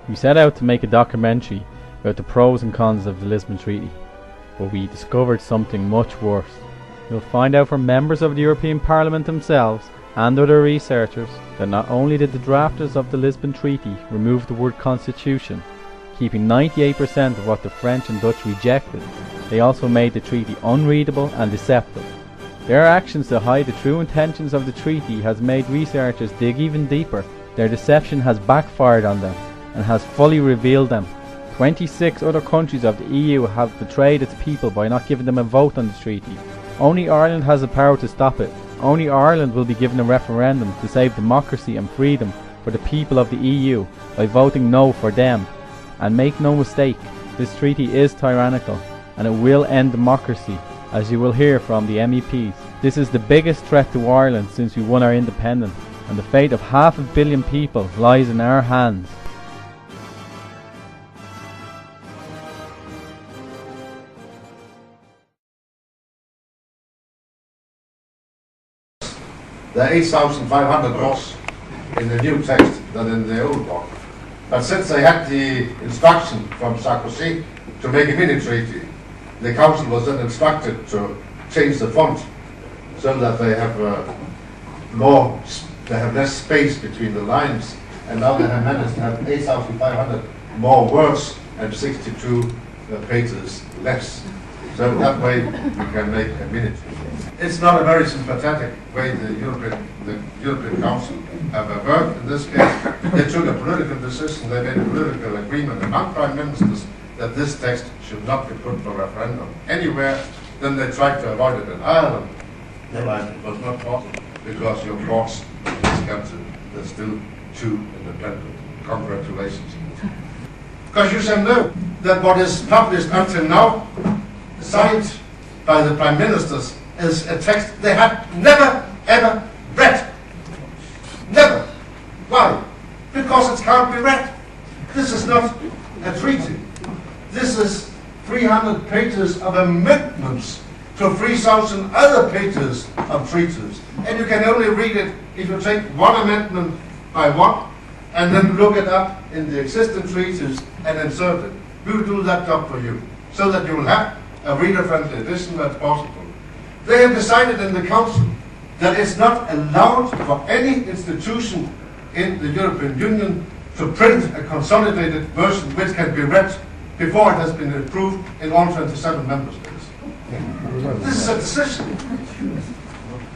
We set out to make a documentary about the pros and cons of the Lisbon Treaty, but we discovered something much worse. You'll find out from members of the European Parliament themselves and other researchers that not only did the drafters of the Lisbon Treaty remove the word constitution, keeping 98% of what the French and Dutch rejected, they also made the treaty unreadable and deceptive. Their actions to hide the true intentions of the treaty has made researchers dig even deeper. Their deception has backfired on them and has fully revealed them. 26 other countries of the EU have betrayed its people by not giving them a vote on the treaty. Only Ireland has the power to stop it. Only Ireland will be given a referendum to save democracy and freedom for the people of the EU by voting no for them. And make no mistake, this treaty is tyrannical and it will end democracy, as you will hear from the MEPs. This is the biggest threat to Ireland since we won our independence, and the fate of 500 million people lies in our hands. There are 8,500 words in the new text than in the old one. But since they had the instruction from Sarkozy to make a mini treaty, the Council was then instructed to change the font so that they have less space between the lines, and now they have managed to have 8,500 more words and 62 pages less. So that way we can make a mini treaty. It's not a very sympathetic way the European Council have worked in this case. They took a political decision, they made a political agreement among prime ministers that this text should not be put for referendum anywhere. Then they tried to avoid it in Ireland. Realized it was not possible because your courts in this country are still too independent. Congratulations. Because you should know that what is published until now, signed by the prime ministers, is a text they had never ever read. Never. Why? Because it can't be read. This is not a treaty. This is 300 pages of amendments to 3,000 other pages of treaties. And you can only read it if you take one amendment by one and then look it up in the existing treaties and insert it. We will do that job for you so that you will have a reader-friendly edition that's possible. They have decided in the Council that it's not allowed for any institution in the European Union to print a consolidated version which can be read before it has been approved in all 27 member states. This is a decision.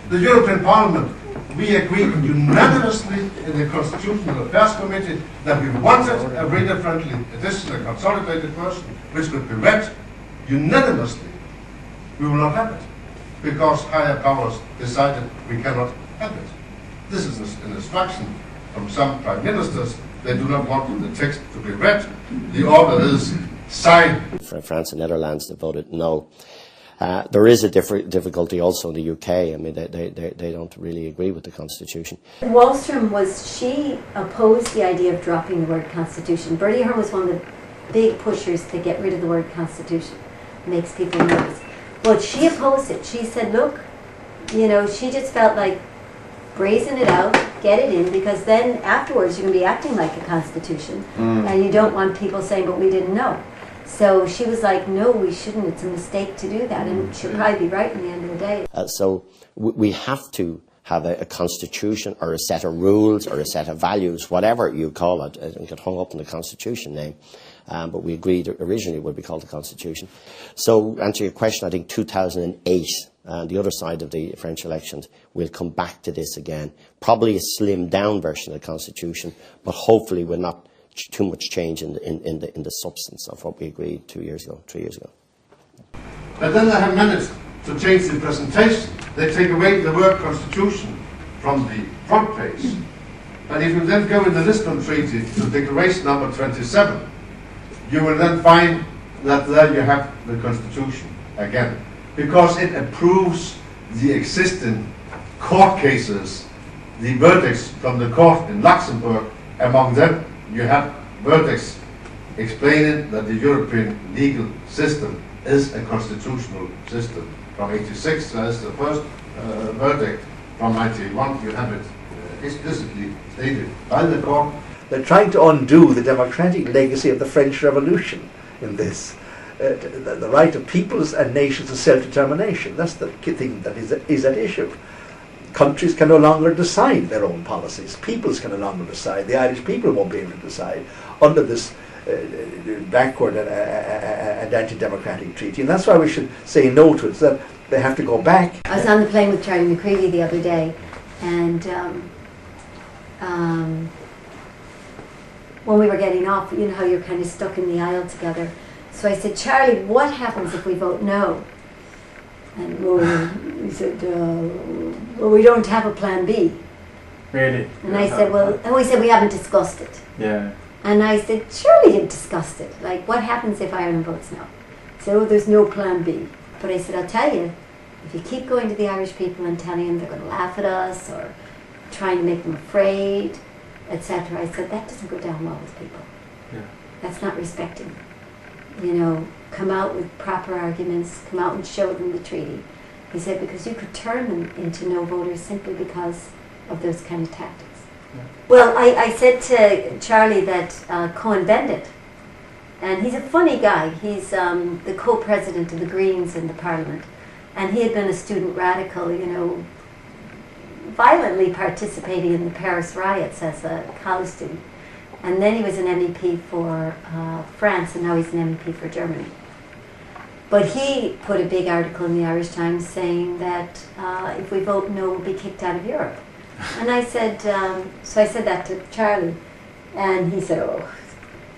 The European Parliament, we agreed unanimously in the Constitutional Affairs Committee that we wanted a reader-friendly edition, a consolidated version, which could be read unanimously. We will not have it, because higher powers decided we cannot have it. This is an instruction from some prime ministers. They do not want the text to be read. The order is signed. For France and Netherlands, they voted no. There is a difficulty also in the UK. I mean, they don't really agree with the Constitution. Wallström she opposed the idea of dropping the word Constitution. Bertie Ahern was one of the big pushers to get rid of the word Constitution. Makes people nervous. Well, she opposed it. She said, look, she just felt like brazen it out, get it in, because then afterwards you're going to be acting like a constitution, and you don't want people saying, but we didn't know. So she was like, no, we shouldn't. It's a mistake to do that, and she'll probably be right in the end of the day. So we have to have a constitution or a set of rules or a set of values, whatever you call it, and get hung up in the constitution name. But we agreed originally it would be called the Constitution. So, answer your question, I think 2008, the other side of the French elections, we'll come back to this again. Probably a slimmed down version of the Constitution, but hopefully with not too much change in the substance of what we agreed 3 years ago. But then they have managed to change the presentation. They take away the word Constitution from the front page. But if you then go in the Lisbon Treaty to Declaration number 27, you will then find that there you have the Constitution again, because it approves the existing court cases, the verdicts from the court in Luxembourg. Among them, you have verdicts explaining that the European legal system is a constitutional system. From 86, as the first verdict. From 91, you have it explicitly stated by the court. They're trying to undo the democratic legacy of the French Revolution in this. The right of peoples and nations to self-determination. That's the key thing that is at issue. Countries can no longer decide their own policies. Peoples can no longer decide. The Irish people won't be able to decide under this backward and anti-democratic treaty. And that's why we should say no to it, so that they have to go back. I was on the plane with Charlie McCreevy the other day, and when we were getting off, you know how you're kind of stuck in the aisle together. So I said, Charlie, what happens if we vote no? And he said, well, we don't have a plan B. Really? And I said, well, and we said we haven't discussed it. Yeah. And I said, surely you've discussed it. Like, what happens if Ireland votes no? He said, oh, there's no plan B. But I said, I'll tell you, if you keep going to the Irish people and telling them they're going to laugh at us or trying to make them afraid, etc., I said, that doesn't go down well with people. Yeah. That's not respecting them. You know, come out with proper arguments, come out and show them the treaty. He said, because you could turn them into no voters simply because of those kind of tactics. Yeah. Well, I said to Charlie that Cohen-Bendit, and he's a funny guy. He's the co-president of the Greens in the Parliament, and he had been a student radical, you know, violently participating in the Paris riots as a college student. And then he was an MEP for France, and now he's an MEP for Germany. But he put a big article in the Irish Times saying that if we vote no, we'll be kicked out of Europe. And I said, so I said that to Charlie, and he said, oh.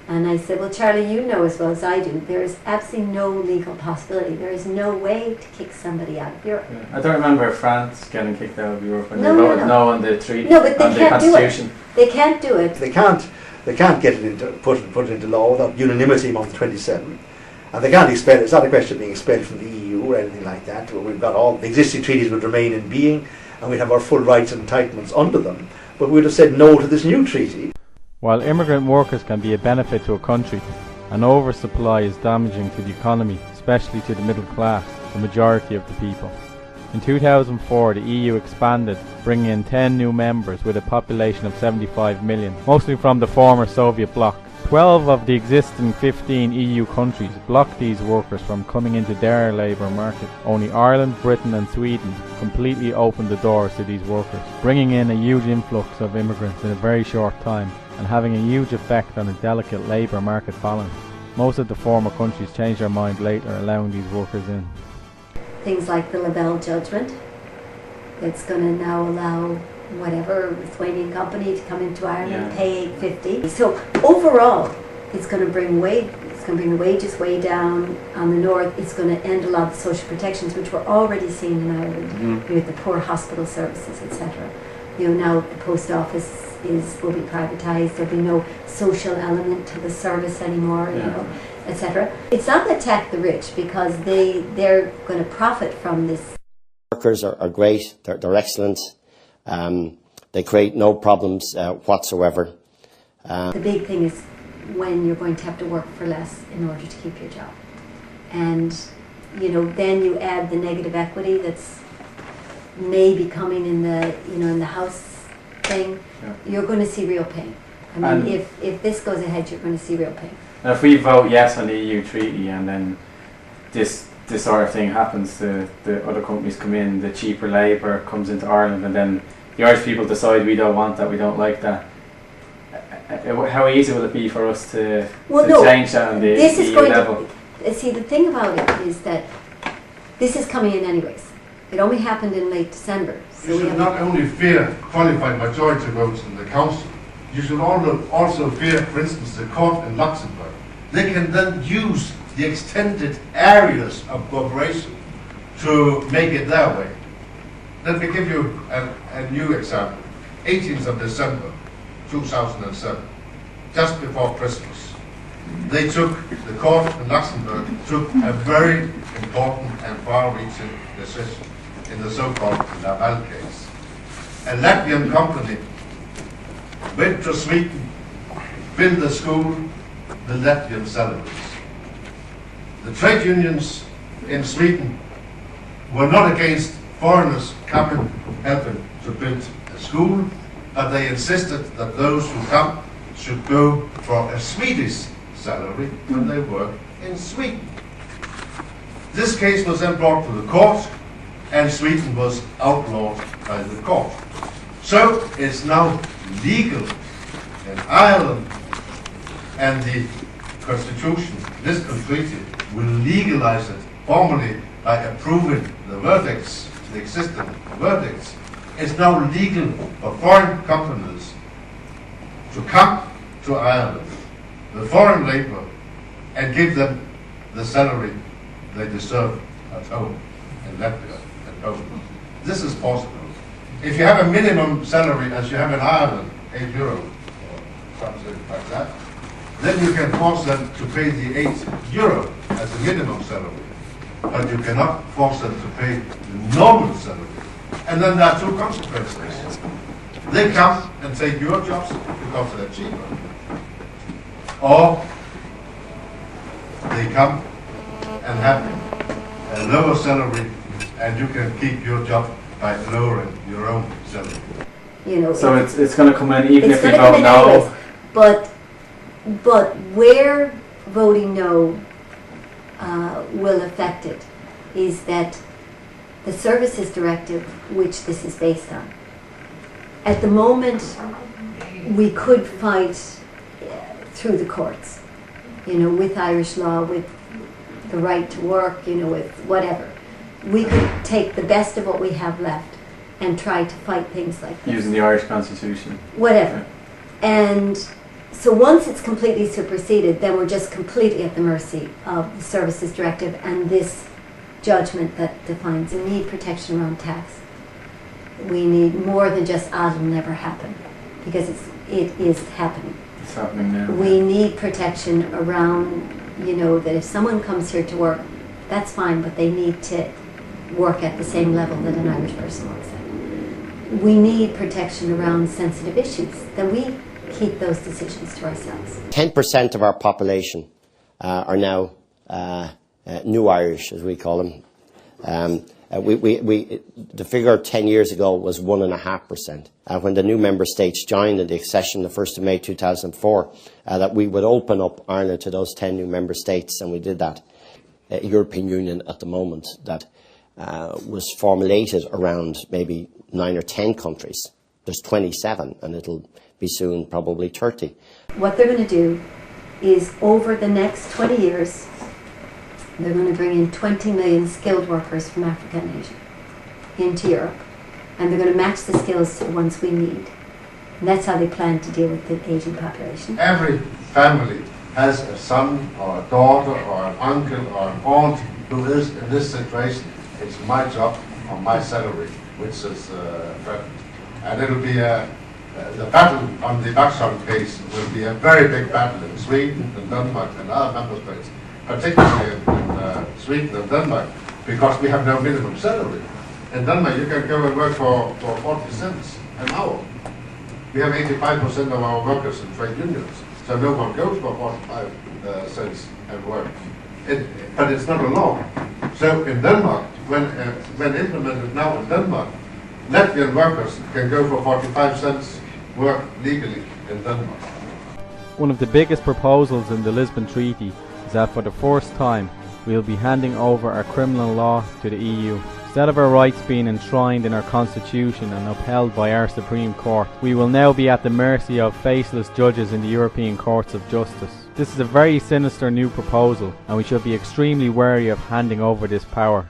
And I said, well, Charlie, you know as well as I do, there is absolutely no legal possibility. There is no way to kick somebody out of Europe. Yeah. I don't remember France getting kicked out of Europe when No, they voted no. no on the treaty, No, but they on the can't do it. constitution. They can't do it. They can't get it into put it into law without unanimity among 27, and they can't expel. It's not a question of being expelled from the EU or anything like that. We've got all the existing treaties would remain in being, and we'd have our full rights and entitlements under them. But we'd have said no to this new treaty. While immigrant workers can be a benefit to a country, an oversupply is damaging to the economy, especially to the middle class, the majority of the people. In 2004, the EU expanded, bringing in 10 new members with a population of 75 million, mostly from the former Soviet bloc. 12 of the existing 15 EU countries blocked these workers from coming into their labour market. Only Ireland, Britain and Sweden completely opened the doors to these workers, bringing in a huge influx of immigrants in a very short time and having a huge effect on a delicate labour market balance. Most of the former countries changed their mind later, allowing these workers in. Things like the Lavelle judgment, it's going to now allow whatever Lithuanian company to come into Ireland and pay $8.50. So overall, it's going to bring the wages way down on the north. It's going to end a lot of the social protections which we're already seeing in Ireland, with the poor hospital services, etc. You know, now the post office will be privatised. There'll be no social element to the service anymore. You know, etc. It's not to attack the rich because they're going to profit from this. Workers are great. They're excellent. They create no problems whatsoever. The big thing is when you're going to have to work for less in order to keep your job, and you know, then you add the negative equity that's maybe coming in the house thing. You're going to see real pain. I mean, if this goes ahead, you're going to see real pain. Now, if we vote yes on the EU treaty and then this sort of thing happens, the other companies come in, the cheaper labour comes into Ireland, and then the Irish people decide we don't want that, we don't like that. How easy will it be for us to change that on the EU level? See, the thing about it is that this is coming in anyways. It only happened in late December. So you should not only fear qualified majority votes in the Council, you should also fear, for instance, the court in Luxembourg. They can then use the extended areas of cooperation to make it their way. Let me give you a new example. 18th of December 2007, just before Christmas, the court in Luxembourg took a very important and far-reaching decision in the so-called Lavelle case. A Latvian company went to Sweden, built a school with Latvian salaries. The trade unions in Sweden were not against foreigners coming, helping to build a school, but they insisted that those who come should go for a Swedish salary when they work in Sweden. This case was then brought to the court, and Sweden was outlawed by the court. So it's now legal in Ireland, and the Constitution, Lisbon Treaty, will legalize it formally by approving the verdicts, the existing verdicts. It's now legal for foreign companies to come to Ireland, the foreign labor, and give them the salary they deserve at home, in Latvia, at home. This is possible. If you have a minimum salary, as you have in Ireland, €8 or something like that, then you can force them to pay the €8 as a minimum salary. But you cannot force them to pay the normal salary. And then there are two consequences. They come and take your jobs because they're cheaper. Or they come and have a lower salary, and you can keep your job by lowering your own salary. You know, So it's going to come in even if we gonna come vote in no. anyways. But where voting no will affect it is that the Services Directive, which this is based on, at the moment we could fight through the courts, you know, with Irish law, with the right to work, you know, with whatever. We could take the best of what we have left and try to fight things like this. Using the Irish Constitution. Whatever. And so once it's completely superseded, then we're just completely at the mercy of the Services Directive and this judgment that defines a need protection around tax. We need more than just it'll never happen, because it is happening. It's happening now. We need protection around, you know, that if someone comes here to work, that's fine, but they need to work at the same level that an Irish person works at. We need protection around sensitive issues, that we keep those decisions to ourselves. 10% of our population are now new Irish, as we call them. The figure 10 years ago was 1.5%. When the new member states joined in the accession the 1st of May 2004, that we would open up Ireland to those 10 new member states, and we did that. European Union at the moment that was formulated around maybe 9 or 10 countries. There's 27, and it'll be soon probably 30. What they're going to do is, over the next 20 years, they're going to bring in 20 million skilled workers from Africa and Asia into Europe, and they're going to match the skills to the ones we need. And that's how they plan to deal with the aging population. Every family has a son or a daughter or an uncle or an aunt who is in this situation. It's my job or my salary which is threatened. And it'll be the battle on the Vaxholm case will be a very big battle in Sweden and Denmark and other member states, particularly in Sweden and Denmark, because we have no minimum salary. In Denmark you can go and work for 40 cents an hour. We have 85% of our workers in trade unions, so no one goes for 45 cents and work. But it's not a law. So in Denmark, when implemented now in Denmark, Latvian workers can go for 45 cents work legally in Denmark. One of the biggest proposals in the Lisbon Treaty is that for the first time we will be handing over our criminal law to the EU. Instead of our rights being enshrined in our Constitution and upheld by our Supreme Court, we will now be at the mercy of faceless judges in the European Courts of Justice. This is a very sinister new proposal, and we should be extremely wary of handing over this power.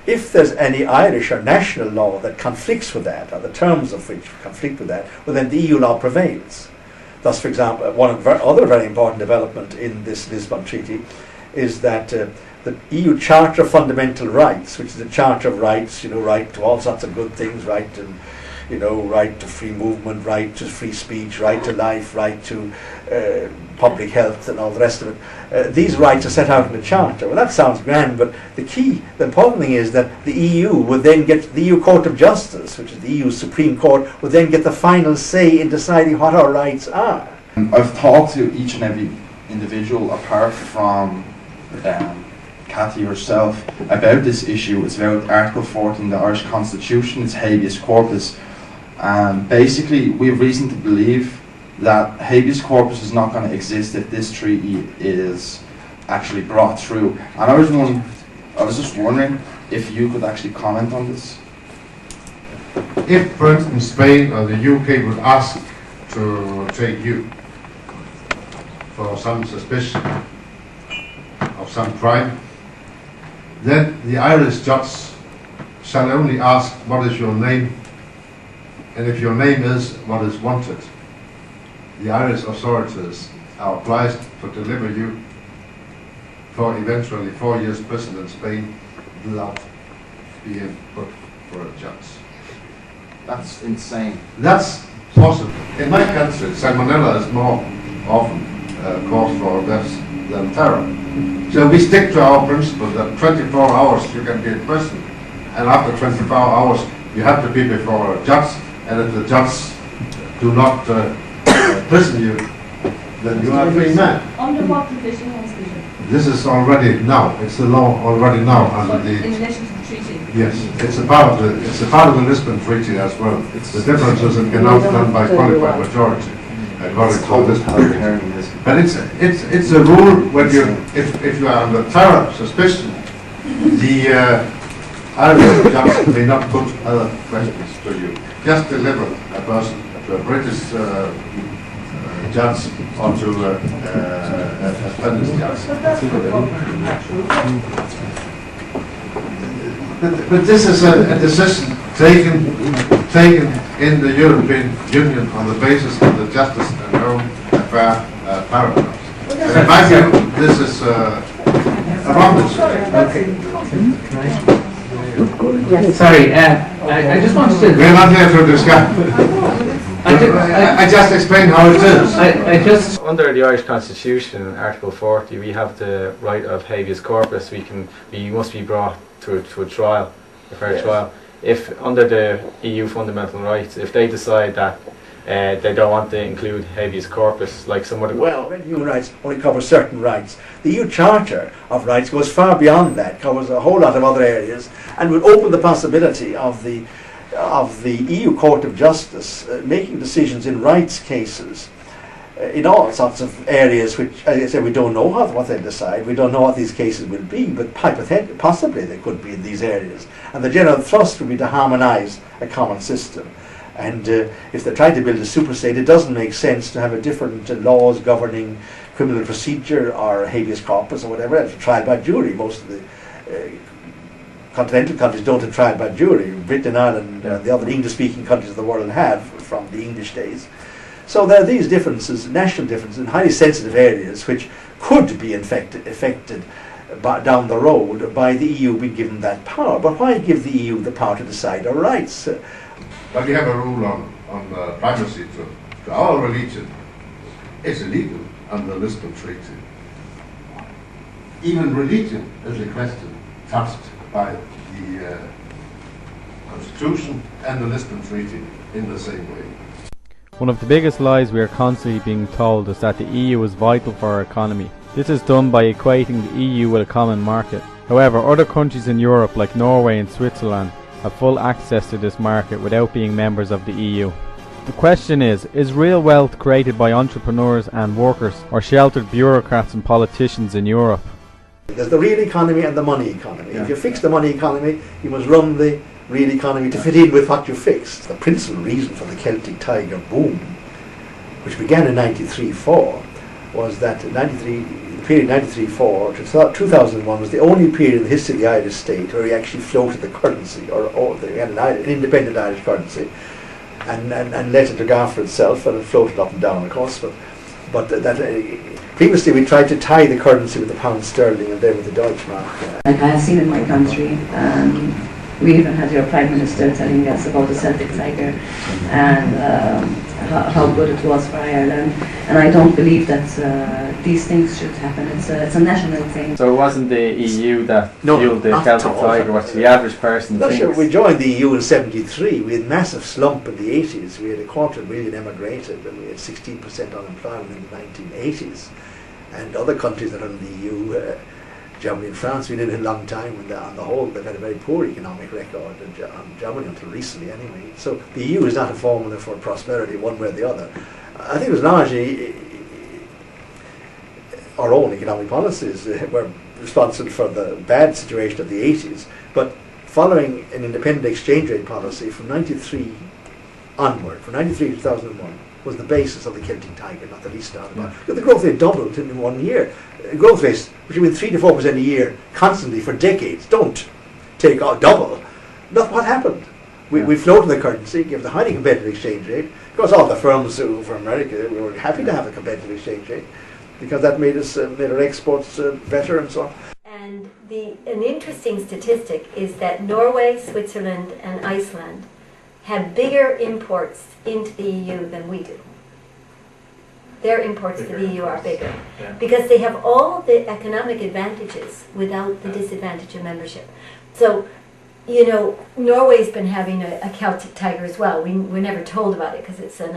If there's any Irish or national law that conflicts with that, or the terms of which conflict with that, well then the EU law prevails. Thus, for example, one other very important development in this Lisbon Treaty is that the EU Charter of Fundamental Rights, which is a Charter of Rights, you know, right to all sorts of good things, right to, you know, right to free movement, right to free speech, right to life, right to public health and all the rest of it. These rights are set out in the Charter. Well, that sounds grand, but the important thing is that the EU would then get, the EU Court of Justice, which is the EU Supreme Court, would then get the final say in deciding what our rights are. I've talked to each and every individual apart from Cathy herself about this issue. It's about Article 14 of the Irish Constitution, it's habeas corpus. Basically, we have reason to believe that habeas corpus is not going to exist if this treaty is actually brought through. And I was just wondering if you could actually comment on this. If, for instance, Spain or the UK would ask to take you for some suspicion of some crime, then the Irish judge shall only ask what is your name, and if your name is what is wanted, the Irish authorities are obliged to deliver you for eventually 4 years prison in Spain without being put for a judge. That's insane. That's possible. In my country, salmonella is more often cause for deaths than terror. So we stick to our principle that 24 hours you can be in prison, and after 24 hours you have to be before a judge, and if the judge do not prison you, then you are a free man. Under what provision was this? This is already now. It's the law already now under the. In relation to the treaty. Yes, it's a part of the Lisbon Treaty as well. The difference is it cannot be done by qualified majority, according to this treaty. But it's a rule when you if you are under terror suspicion, the Irish judge may not put other questions to you. Just deliver a person to a British judge or to a Spanish judge. But this is a decision taken in the European Union on the basis of the justice and home affair paragraphs. And in my view, this is a wrong decision. Sorry, I just wanted to. We're not here to discuss. I just explained how it is. I just. Under the Irish Constitution, in Article 40, we have the right of habeas corpus. We must be brought to a trial, a fair trial. If under the EU fundamental rights, if they decide that they don't want to include habeas corpus, like some other. Well, human rights only cover certain rights. The EU Charter of Rights goes far beyond that, covers a whole lot of other areas, and would open the possibility of the EU Court of Justice making decisions in rights cases in all sorts of areas which, as I said, we don't know what they decide, we don't know what these cases will be, but possibly they could be in these areas. And the general thrust would be to harmonise a common system. And if they try to build a superstate, it doesn't make sense to have a different laws governing criminal procedure or habeas corpus or whatever else, trial by jury. Most of the continental countries don't have trial by jury. Britain, Ireland, the other English-speaking countries of the world have from the English days. So there are these differences, national differences, in highly sensitive areas which could be affected down the road by the EU being given that power. But why give the EU the power to decide our rights? But we have a rule on primacy to our religion. It's illegal under the Lisbon Treaty. Even religion is a question touched by the Constitution and the Lisbon Treaty in the same way. One of the biggest lies we are constantly being told is that the EU is vital for our economy. This is done by equating the EU with a common market. However, other countries in Europe like Norway and Switzerland have full access to this market without being members of the EU. The question is real wealth created by entrepreneurs and workers or sheltered bureaucrats and politicians in Europe? There's the real economy and the money economy. Yeah. If you fix the money economy, you must run the real economy to fit in with what you fixed. The principal reason for the Celtic Tiger boom, which began in 93-4, was that the period 93-4 to 2001 was the only period in the history of the Irish state where we actually floated the currency, or they had an independent Irish currency, and let it look after itself, and it floated up and down, of course. But previously we tried to tie the currency with the pound sterling and then with the Deutschmark. Like I have seen in my country, we even had your Prime Minister telling us about the Celtic Tiger and how good it was for Ireland. And I don't believe that these things should happen. It's a national thing. So it wasn't the EU that fueled the Celtic Tiger, what the average person thinks? Sure. We joined the EU in '73. We had a massive slump in the 80s. We had 250,000 emigrated, and we had 16% unemployment in the 1980s. And other countries that are in the EU, Germany and France, we did it a long time, and on the whole they've had a very poor economic record, and Germany until recently anyway. So the EU is not a formula for prosperity one way or the other. I think it was largely our own economic policies were responsible for the bad situation of the 80s, but following an independent exchange rate policy from 93 onward, from 93 to 2001, was the basis of the Celtic Tiger, not the least doubt about it. The growth rate doubled in 1 year. Growth rates, which have been 3 to 4% a year constantly for decades, don't take out double. Look what happened. We floated the currency, gave the highly competitive exchange rate. Of course, all the firms who from America, we were happy to have a competitive exchange rate because that made our exports better and so on. And an interesting statistic is that Norway, Switzerland and Iceland have bigger imports into the EU than we do. Their imports to the EU are bigger because they have all the economic advantages without the disadvantage of membership. So, you know, Norway's been having a Celtic Tiger as well. We're never told about it because it's an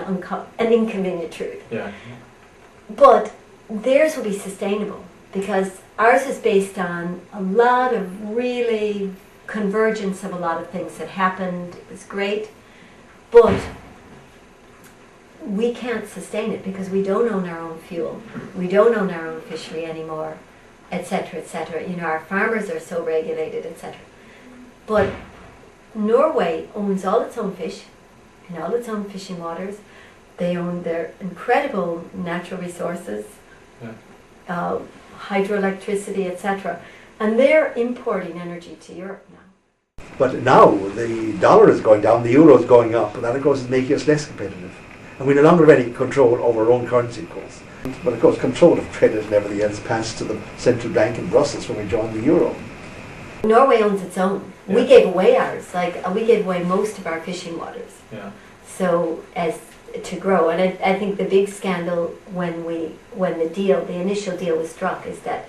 inconvenient truth. Yeah. But theirs will be sustainable because ours is based on a lot of really convergence of a lot of things that happened. It was great, but we can't sustain it because we don't own our own fuel. We don't own our own fishery anymore, etc., etc. You know, our farmers are so regulated, etc. But Norway owns all its own fish and all its own fishing waters. They own their incredible natural resources, hydroelectricity, etc. And they're importing energy to Europe now. But now the dollar is going down, the euro is going up, and that of course is making us less competitive. And we no longer have any control over our own currency, of course. But of course control of credit and everything else passed to the central bank in Brussels when we joined the euro. Norway owns its own. Yeah. We gave away ours, we gave away most of our fishing waters. Yeah. So as to grow, and I think the big scandal when the initial deal was struck is that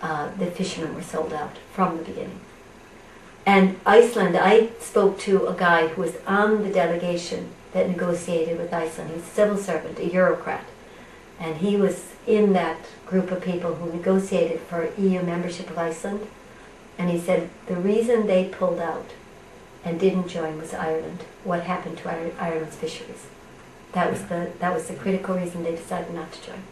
the fishermen were sold out from the beginning. And Iceland, I spoke to a guy who was on the delegation that negotiated with Iceland. He was a civil servant, a Eurocrat, and he was in that group of people who negotiated for EU membership of Iceland. And he said the reason they pulled out and didn't join was Ireland. What happened to Ireland's fisheries? That was the critical reason they decided not to join.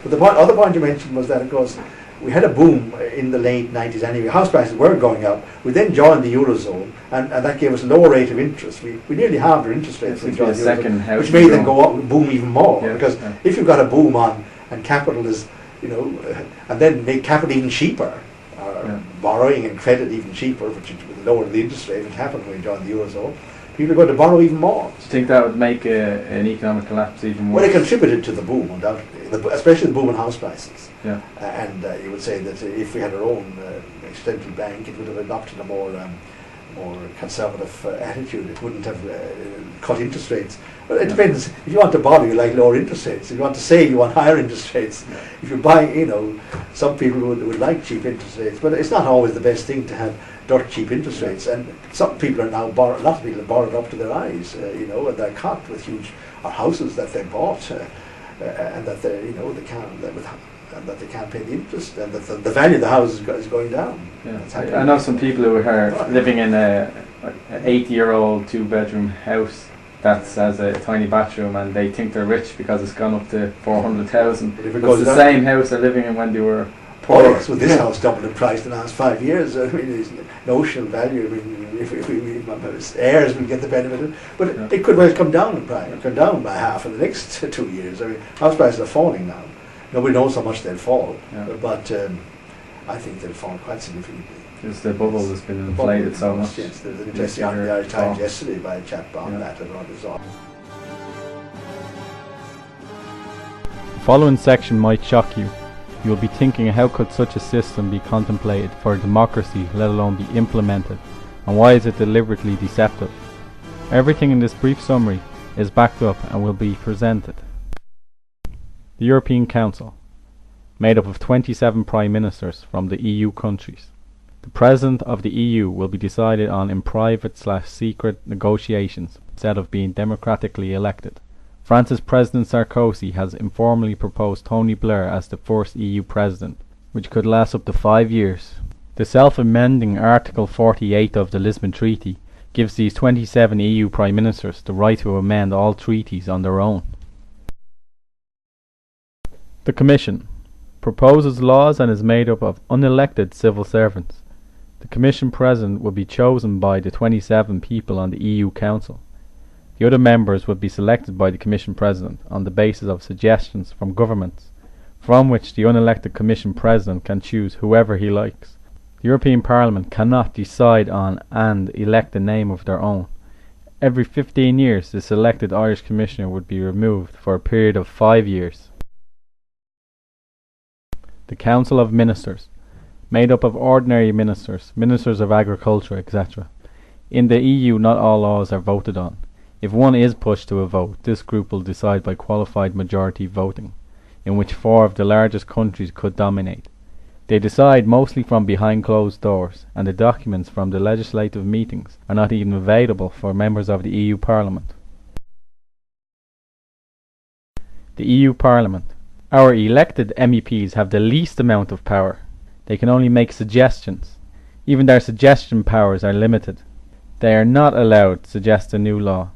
But the other point you mentioned was that, of course, we had a boom in the late 90s anyway. House prices were going up. We then joined the Eurozone, and that gave us a lower rate of interest. We nearly halved our interest rates when we joined the Eurozone, which made them go up and boom even more. Because if you've got a boom on, and capital is, you know, and then make capital even cheaper, borrowing and credit even cheaper, which would lower the interest rate, which happened when we joined the Eurozone, people are going to borrow even more. Do you think that would make an economic collapse even worse? Well, it contributed to the boom, undoubtedly, especially the boom in house prices. Yeah. And you would say that if we had our own central bank, it would have adopted a more conservative attitude. It wouldn't have cut interest rates. Well, it depends. If you want to borrow, you like lower interest rates. If you want to save, you want higher interest rates. Yeah. If you buy, you know, some people would like cheap interest rates, but it's not always the best thing to have dirt cheap interest rates. And some people are now a lot of people are borrowed up to their eyes, you know, and they're caught with huge houses that they bought, and that they, you know, they can't pay the interest, and that the value of the house is going down. Yeah. I know some people who are living in an 80-year-old 2-bedroom house that has a tiny bathroom, and they think they're rich because it's gone up to 400,000. But it's the same house they're living in when they were poor. Oh yes, well this house doubled in price in the last 5 years. I mean, it's notional value. I mean, if heirs will get the benefit of it, but it could well come down in price, come down by half in the next 2 years. I mean, house prices are falling now. Nobody knows how much they'll fall, but I think they'll fall quite significantly. Because the bubble has been inflated so much. Yes, there was an interesting article in the Irish Times yesterday by a chap on that about this. The following section might shock you. You will be thinking, how could such a system be contemplated for a democracy, let alone be implemented, and why is it deliberately deceptive? Everything in this brief summary is backed up and will be presented. The European Council, made up of 27 Prime Ministers from the EU countries. The President of the EU will be decided on in private/secret negotiations instead of being democratically elected. France's President Sarkozy has informally proposed Tony Blair as the first EU President, which could last up to 5 years. The self-amending Article 48 of the Lisbon Treaty gives these 27 EU Prime Ministers the right to amend all treaties on their own. The Commission proposes laws and is made up of unelected civil servants. The Commission President would be chosen by the 27 people on the EU Council. The other members would be selected by the Commission President on the basis of suggestions from governments, from which the unelected Commission President can choose whoever he likes. The European Parliament cannot decide on and elect a name of their own. Every 15 years the selected Irish Commissioner would be removed for a period of 5 years. The Council of Ministers, made up of ordinary ministers, ministers of agriculture, etc. In the EU not all laws are voted on. If one is pushed to a vote, this group will decide by qualified majority voting, in which 4 of the largest countries could dominate. They decide mostly from behind closed doors, and the documents from the legislative meetings are not even available for members of the EU Parliament. The EU Parliament. Our elected MEPs have the least amount of power. They can only make suggestions. Even their suggestion powers are limited. They are not allowed to suggest a new law,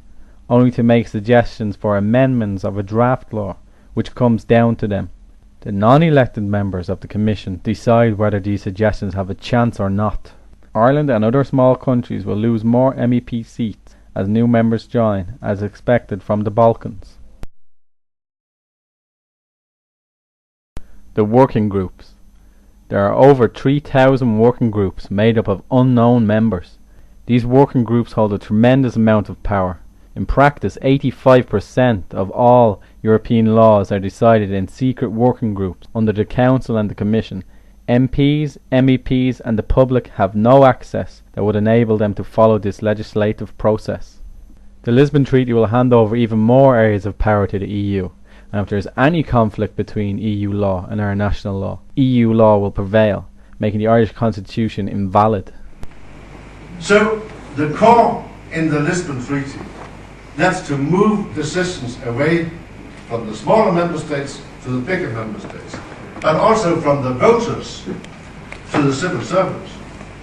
only to make suggestions for amendments of a draft law, which comes down to them. The non-elected members of the Commission decide whether these suggestions have a chance or not. Ireland and other small countries will lose more MEP seats as new members join, as expected from the Balkans. The working groups. There are over 3,000 working groups made up of unknown members. These working groups hold a tremendous amount of power. In practice, 85% of all European laws are decided in secret working groups under the Council and the Commission. MPs, MEPs and the public have no access that would enable them to follow this legislative process. The Lisbon Treaty will hand over even more areas of power to the EU. And if there is any conflict between EU law and our national law, EU law will prevail, making the Irish Constitution invalid. So, the core in the Lisbon Treaty, that's to move decisions away from the smaller member states to the bigger member states, but also from the voters to the civil servants.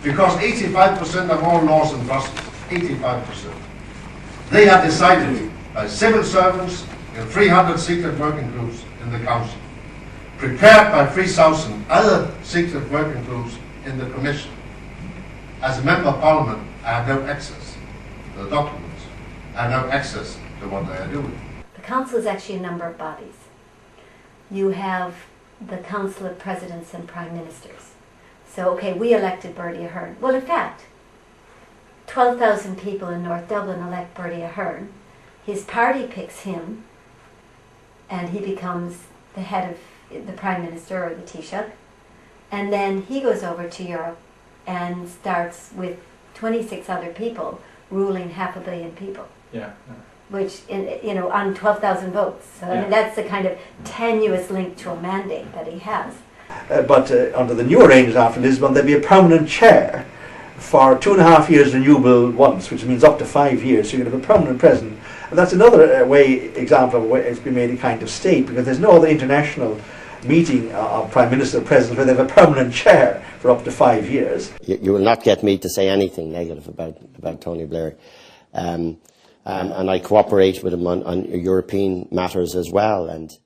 Because 85% of all laws in Brussels, 85%, they are decided by civil servants in 300 secret working groups in the Council, prepared by 3,000 other secret working groups in the Commission. As a member of Parliament, I have no access to the documents. I have no access to what they are doing. The Council is actually a number of bodies. You have the Council of Presidents and Prime Ministers. So, okay, we elected Bertie Ahern. Well, in fact, 12,000 people in North Dublin elect Bertie Ahern. His party picks him, and he becomes the head of the Prime Minister, or the Taoiseach. And then he goes over to Europe and starts with 26 other people ruling 500 million people. Yeah. Which, on 12,000 votes. So I mean, that's the kind of tenuous link to a mandate that he has. But under the new arrangement after Lisbon, there'd be a permanent chair for 2.5 years renewable once, which means up to 5 years. So you can have a permanent president. And that's another example of a way it's been made a kind of state, because there's no other international meeting of Prime Minister or President where they have a permanent chair for up to 5 years. You will not get me to say anything negative about Tony Blair. And I cooperate with him on European matters as well, and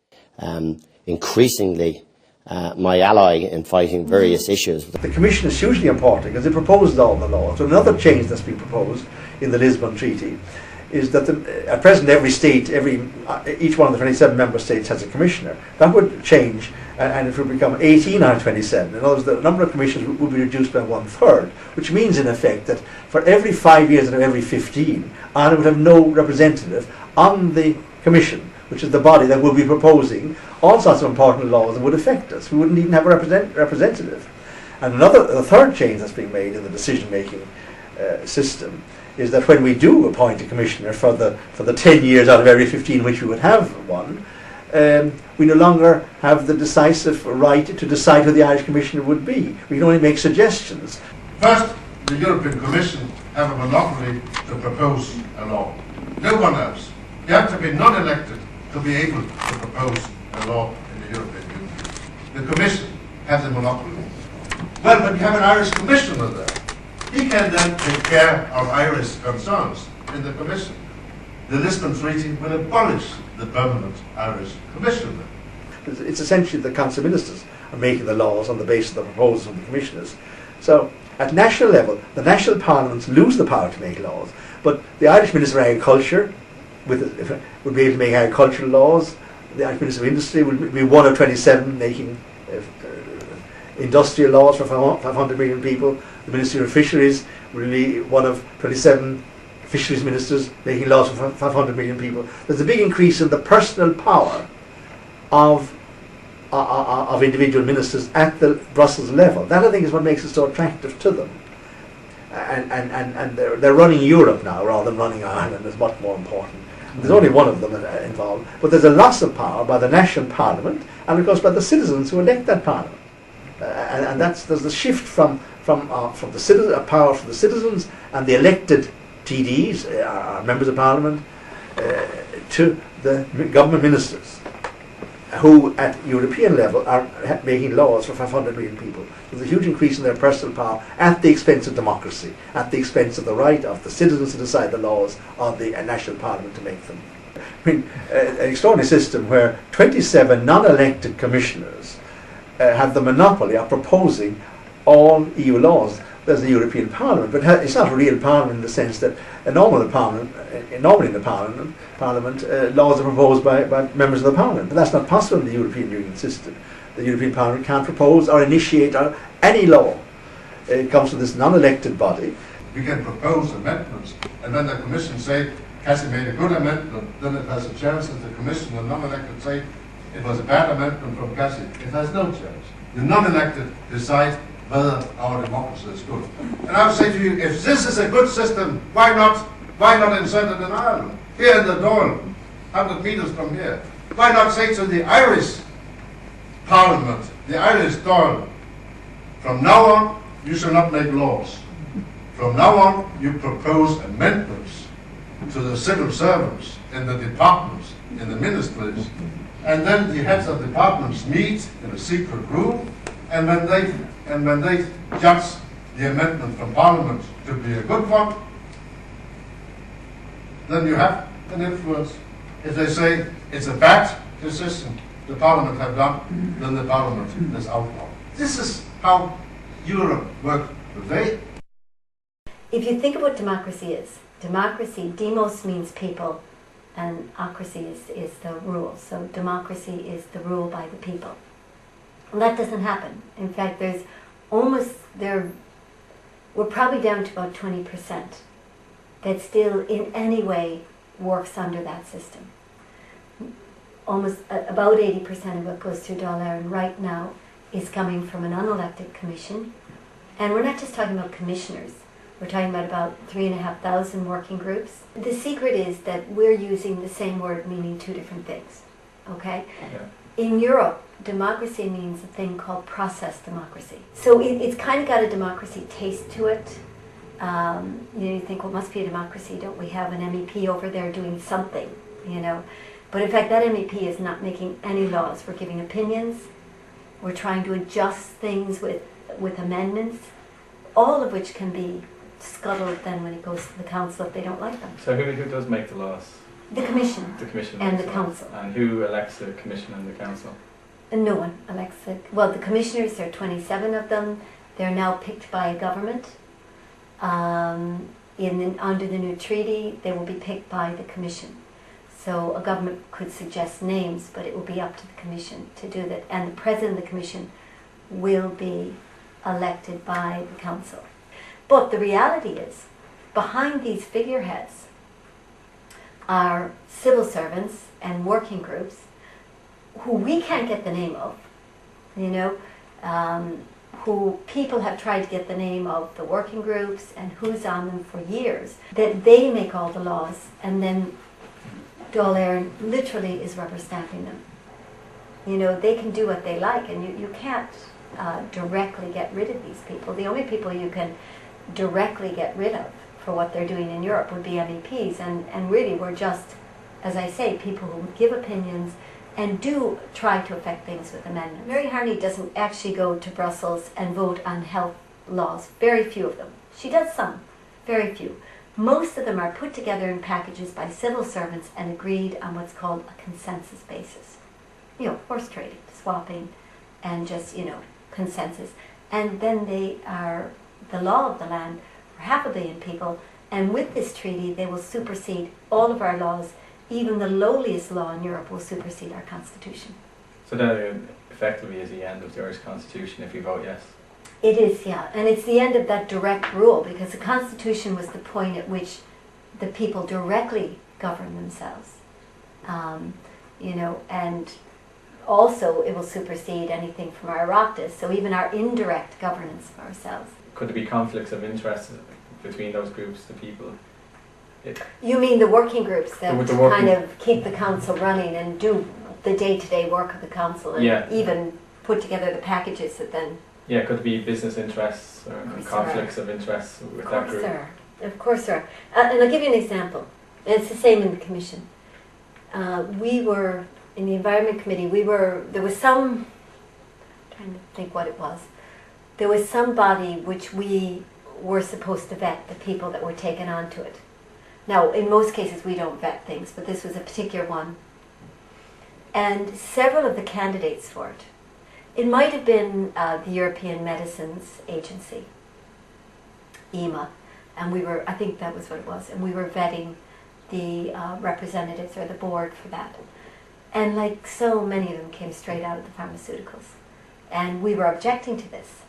increasingly my ally in fighting various issues. The Commission is hugely important because it proposes all the laws. So another change that's been proposed in the Lisbon Treaty is that at present every state, each one of the 27 member states has a commissioner. That would change, and it would become 18 out of 27. In other words, the number of commissioners would be reduced by 1/3, which means in effect that for every 5 years out of every 15, Ireland would have no representative on the Commission, which is the body that will be proposing all sorts of important laws that would affect us. We wouldn't even have a representative. And the third change that's being made in the decision-making system is that when we do appoint a commissioner for the 10 years out of every 15 which we would have one, we no longer have the decisive right to decide who the Irish commissioner would be. We can only make suggestions. First, the European Commission have a monopoly to propose a law. No one else. You have to be non-elected to be able to propose a law in the European Union. The Commission has the monopoly. Well, but you have an Irish commissioner there. He can then take care of Irish concerns in the Commission. The Lisbon Treaty will abolish the permanent Irish commissioner. It's essentially the Council of Ministers are making the laws on the basis of the proposals of the commissioners. So at national level, the national parliaments lose the power to make laws, but the Irish Minister of Agriculture would be able to make agricultural laws. The Irish Minister of Industry would be one of 27 making industrial laws for 500 million people. The Ministry of Fisheries will be one of 27 fisheries ministers making laws for 500 million people. There's a big increase in the personal power of individual ministers at the Brussels level. That, I think, is what makes it so attractive to them. And they're running Europe now rather than running Ireland. Is much more important. There's only one of them involved, but there's a loss of power by the national parliament and, of course, by the citizens who elect that parliament. And there's the shift from the power from the citizens and the elected TDs, members of parliament, to the government ministers, who at European level are making laws for 500 million people. There's a huge increase in their personal power at the expense of democracy, at the expense of the right of the citizens to decide the laws of the national parliament to make them. I mean, an extraordinary system where 27 non-elected commissioners have the monopoly of proposing all EU laws. There's the European Parliament, but it's not a real parliament in the sense that normally in the parliament laws are proposed by members of the parliament, but that's not possible in the European Union system. The European Parliament can't propose or initiate any law. It comes from this non-elected body. We can propose amendments, and when the Commission say Cassie made a good amendment, then it has a chance that the Commission, the non-elected, say it was a bad amendment from Cassie. It has no chance. The non-elected decide whether our democracy is good. And I would say to you, if this is a good system, why not insert it in Ireland? Here in the Dáil, 100 meters from here. Why not say to the Irish Parliament, the Irish Dáil, from now on, you shall not make laws. From now on, you propose amendments to the civil servants in the departments, in the ministries, and then the heads of departments meet in a secret room, and when they judge the amendment from Parliament to be a good one, then you have an influence. If they say it's a bad decision the Parliament have done, then the Parliament is outlawed. This is how Europe works today. If you think of what democracy is, democracy, demos means people, and ocracy is the rule. So democracy is the rule by the people. And that doesn't happen. In fact, we're probably down to about 20% that still in any way works under that system. Almost about 80% of what goes through Dáil Éireann right now is coming from an unelected commission. And we're not just talking about commissioners. We're talking about 3,500 working groups. The secret is that we're using the same word meaning two different things. Okay? Yeah. In Europe, democracy means a thing called process democracy. So it's kind of got a democracy taste to it. You think, well, it must be a democracy. Don't we have an MEP over there doing something? But in fact, that MEP is not making any laws. We're giving opinions. We're trying to adjust things with amendments, all of which can be scuttled then when it goes to the council if they don't like them. So who does make the laws? The commission. The commission and the council. And who elects the commission and the council? And no one elects it. Well, the commissioners, there are 27 of them. They're now picked by a government. Under the new treaty, they will be picked by the commission. So a government could suggest names, but it will be up to the commission to do that. And the president of the commission will be elected by the council. But the reality is, behind these figureheads are civil servants and working groups who we can't get the name of, who people have tried to get the name of, the working groups, and who's on them for years, that they make all the laws, and then Dáil Éireann literally is rubber stamping them. They can do what they like, and you can't directly get rid of these people. The only people you can directly get rid of for what they're doing in Europe would be MEPs, and really we're just, as I say, people who give opinions and do try to affect things with amendments. Mary Harney doesn't actually go to Brussels and vote on health laws, very few of them. She does some, very few. Most of them are put together in packages by civil servants and agreed on what's called a consensus basis. horse trading, swapping, and just, consensus. And then they are the law of the land for 500 million people, and with this treaty they will supersede all of our laws. Even the lowliest law in Europe will supersede our constitution. So that effectively is the end of the Irish constitution if you vote yes? It is, yeah. And it's the end of that direct rule, because the constitution was the point at which the people directly govern themselves. And also it will supersede anything from our Oireachtas, so even our indirect governance of ourselves. Could there be conflicts of interest between those groups, the people? You mean the working groups that the working kind of keep the council running and do the day-to-day work of the council, and even put together the packages that then... Yeah, could there be business interests or conflicts of interest with that group? Of course there are. And I'll give you an example. It's the same in the Commission. We were, in the Environment Committee, there was some, I'm trying to think what it was, there was some body which we were supposed to vet the people that were taken onto it. Now, in most cases we don't vet things, but this was a particular one. And several of the candidates for it, it might have been the European Medicines Agency, EMA, and I think that was what it was, and we were vetting the representatives or the board for that. And like so many of them came straight out of the pharmaceuticals. And we were objecting to this.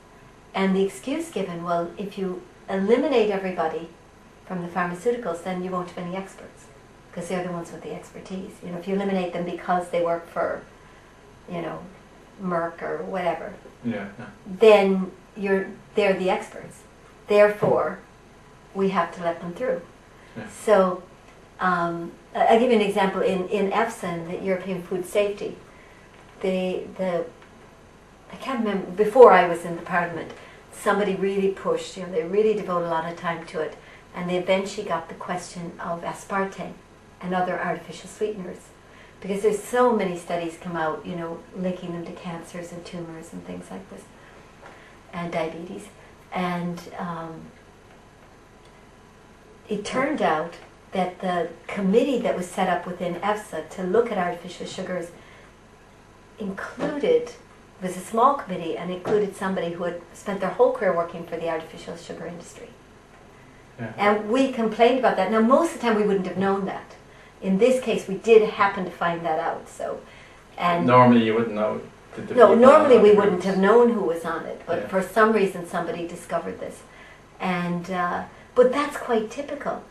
And the excuse given, well, if you eliminate everybody from the pharmaceuticals, then you won't have any experts, because they're the ones with the expertise. If you eliminate them because they work for, Merck or whatever, then they're the experts. Therefore, we have to let them through. Yeah. So, I'll give you an example. In EFSA, the European Food Safety, I can't remember, before I was in the Parliament, somebody really pushed, they really devoted a lot of time to it, and they eventually got the question of aspartame and other artificial sweeteners. Because there's so many studies come out, linking them to cancers and tumors and things like this, and diabetes. And it turned out that the committee that was set up within EFSA to look at artificial sugars was a small committee, and included somebody who had spent their whole career working for the artificial sugar industry. Yeah. And we complained about that. Now, most of the time we wouldn't have known that. In this case, we did happen to find that out. And normally you wouldn't know. No, normally we wouldn't have known who was on it, but for some reason somebody discovered this. And but that's quite typical.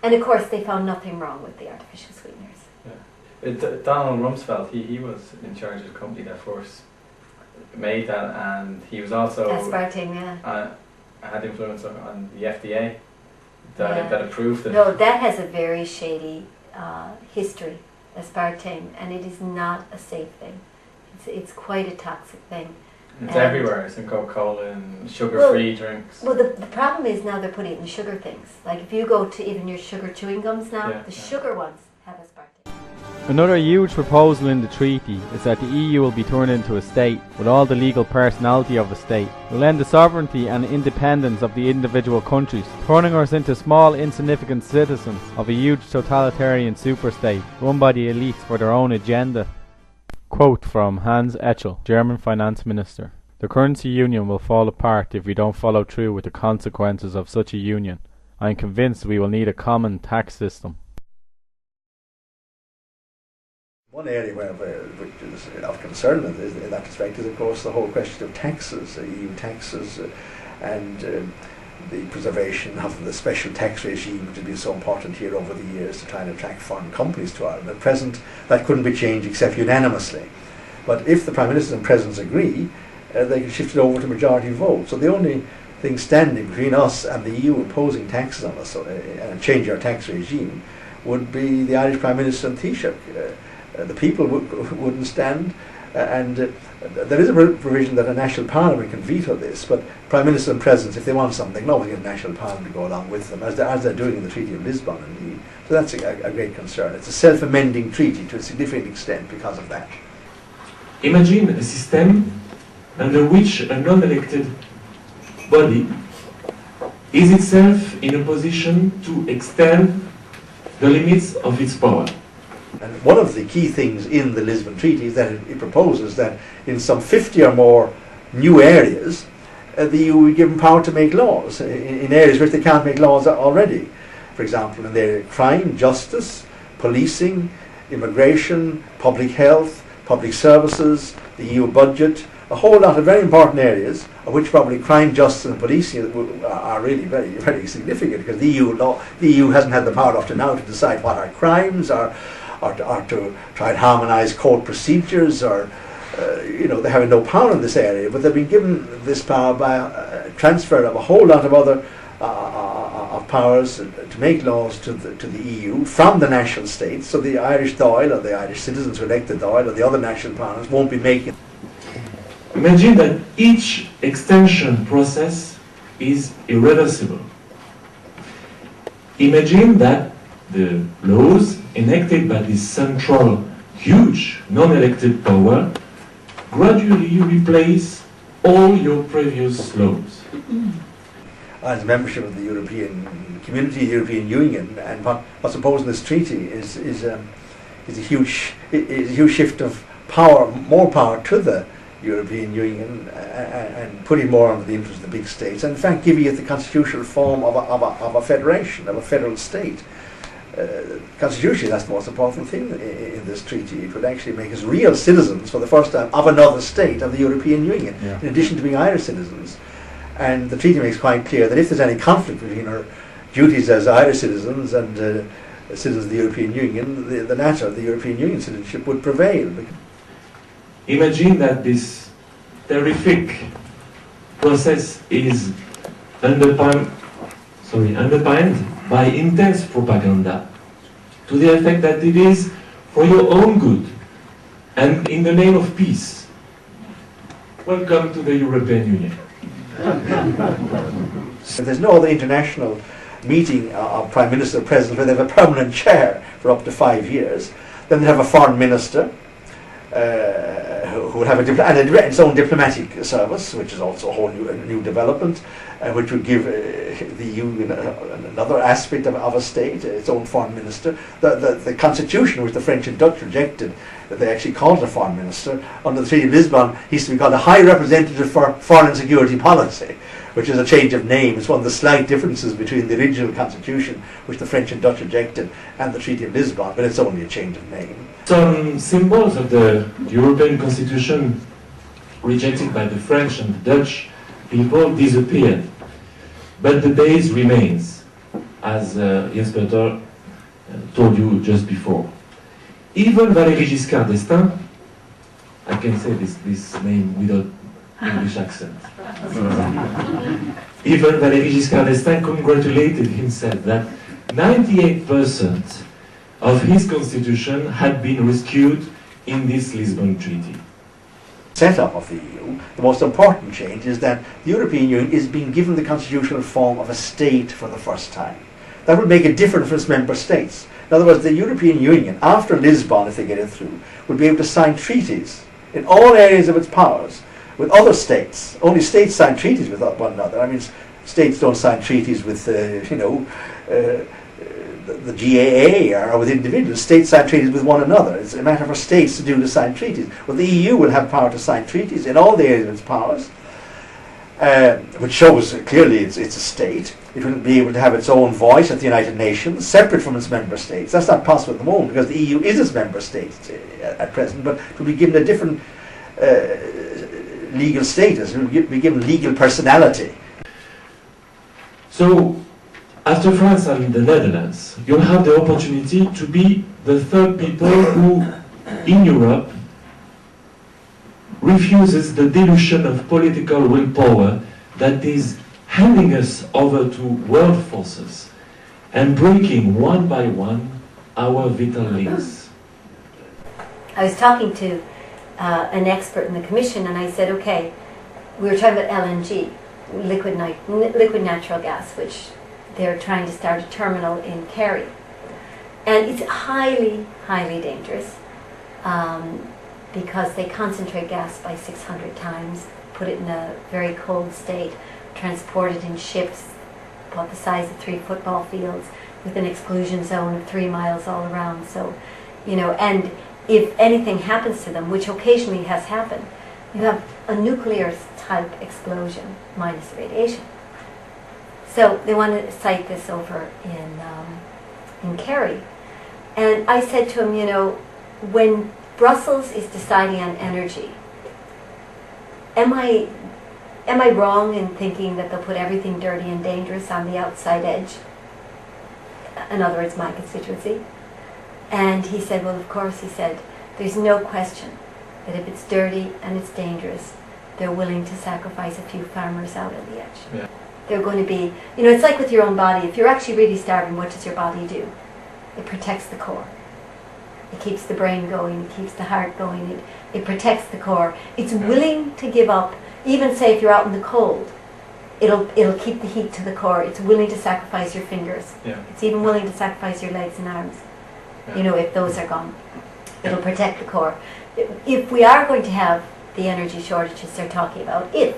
And of course they found nothing wrong with the artificial sweeteners. Yeah. Donald Rumsfeld, he was in charge of the company that first made that, and he was also aspartame, had influence on the FDA that approved it. No, that has a very shady history, aspartame, and it is not a safe thing. It's quite a toxic thing. It's everywhere. It's in Coca-Cola and sugar-free drinks. Well, the problem is now they're putting it in sugar things. Like if you go to even your sugar chewing gums now, the sugar ones have aspartame. Another huge proposal in the treaty is that the EU will be turned into a state with all the legal personality of a state. It will end the sovereignty and independence of the individual countries, turning us into small, insignificant citizens of a huge totalitarian superstate run by the elites for their own agenda. Quote from Hans Echel, German finance minister. The currency union will fall apart if we don't follow through with the consequences of such a union. I am convinced we will need a common tax system. One area which is of concern in that respect is, of course, the whole question of taxes, EU taxes, and the preservation of the special tax regime, which has been so important here over the years to try and attract foreign companies to Ireland. At present, that couldn't be changed except unanimously. But if the Prime Minister and Presidents agree, they can shift it over to majority vote. So the only thing standing between us and the EU imposing taxes on us and changing our tax regime would be the Irish Prime Minister and Taoiseach. The people wouldn't stand, and there is a provision that a national parliament can veto this, but Prime Minister and Presidents, if they want something, no, we get a national parliament to go along with them, as they're doing in the Treaty of Lisbon indeed. So that's a great concern. It's a self-amending treaty to a significant extent because of that. Imagine a system under which a non-elected body is itself in a position to extend the limits of its power. And one of the key things in the Lisbon Treaty is that it proposes that in some 50 or more new areas, the EU will be given power to make laws in areas which they can't make laws already. For example, in the area of crime, justice, policing, immigration, public health, public services, the EU budget, a whole lot of very important areas, of which probably crime, justice and policing are really very, very significant, because the EU hasn't had the power up to now to decide what are crimes, or to try and harmonise court procedures, or they have no power in this area, but they've been given this power by a transfer of a whole lot of other of powers to make laws to the EU from the national states. So the Irish Dáil, or the Irish citizens who elect the Dáil, or the other national parliaments won't be making. Imagine that each extension process is irreversible. Imagine that the laws enacted by this central, huge, non-elected power gradually replace all your previous laws. As membership of the European Community, the European Union, and what's proposed in this treaty is a huge shift of power, more power to the European Union, and putting more under the interest of the big states, and in fact giving it the constitutional form of a federation, of a federal state. Constitutionally, that's the most important thing in this treaty. It would actually make us real citizens for the first time of another state of the European Union, in addition to being Irish citizens. And the treaty makes quite clear that if there's any conflict between our duties as Irish citizens and citizens of the European Union, the latter, the European Union citizenship, would prevail. Imagine that this terrific process is underpinned by intense propaganda, to the effect that it is for your own good and in the name of peace. Welcome to the European Union. If there's no other international meeting of Prime Minister or President where they have a permanent chair for up to 5 years, then they have a foreign minister who will have its own diplomatic service, which is also a whole new development, which would give the EU another aspect of a state, its own foreign minister. The constitution, which the French and Dutch rejected, that they actually called a foreign minister, under the Treaty of Lisbon, he used to be called a High Representative for Foreign and Security Policy, which is a change of name. It's one of the slight differences between the original constitution, which the French and Dutch rejected, and the Treaty of Lisbon, but it's only a change of name. Some symbols of the European Constitution rejected by the French and the Dutch people disappeared, but the base remains, as Jens Peter told you just before. Even Valéry Giscard d'Estaing, I can say this name without English accent. Even Valéry Giscard d'Estaing congratulated himself that 98% of his constitution had been rescued in this Lisbon Treaty. Setup of the EU, the most important change is that the European Union is being given the constitutional form of a state for the first time. That will make it different for its member states. In other words, the European Union, after Lisbon, if they get it through, will be able to sign treaties in all areas of its powers with other states. Only states sign treaties with one another. I mean, states don't sign treaties with, the GAA or with individuals. States sign treaties with one another. It's a matter for states to sign treaties. Well, the EU will have power to sign treaties in all the areas of its powers, which shows clearly it's a state. It will be able to have its own voice at the United Nations, separate from its member states. That's not possible at the moment because the EU is its member states at present, but it will be given a different legal status. It will be given legal personality. So, after France and the Netherlands, you'll have the opportunity to be the third people who, in Europe, refuses the dilution of political willpower that is handing us over to world forces and breaking one by one our vital links. I was talking to an expert in the Commission and I said, okay, we were talking about LNG, liquid natural gas, which they're trying to start a terminal in Kerry. And it's highly, highly dangerous because they concentrate gas by 600 times, put it in a very cold state, transport it in ships about the size of 3 football fields with an exclusion zone of 3 miles all around. So you know, and if anything happens to them, which occasionally has happened, you have a nuclear type explosion minus radiation. So they want to site this over in Kerry. And I said to him, you know, when Brussels is deciding on energy, am I wrong in thinking that they'll put everything dirty and dangerous on the outside edge? In other words, my constituency. And he said, well, of course, he said, there's no question that if it's dirty and it's dangerous, they're willing to sacrifice a few farmers out on the edge. Yeah. They're going to be, you know, it's like with your own body. If you're actually really starving, what does your body do? It protects the core. It keeps the brain going, it keeps the heart going, it protects the core. It's willing to give up, even say if you're out in the cold, it'll keep the heat to the core. It's willing to sacrifice your fingers. Yeah. It's even willing to sacrifice your legs and arms. You know, if those are gone. It'll protect the core. If we are going to have the energy shortages they're talking about, if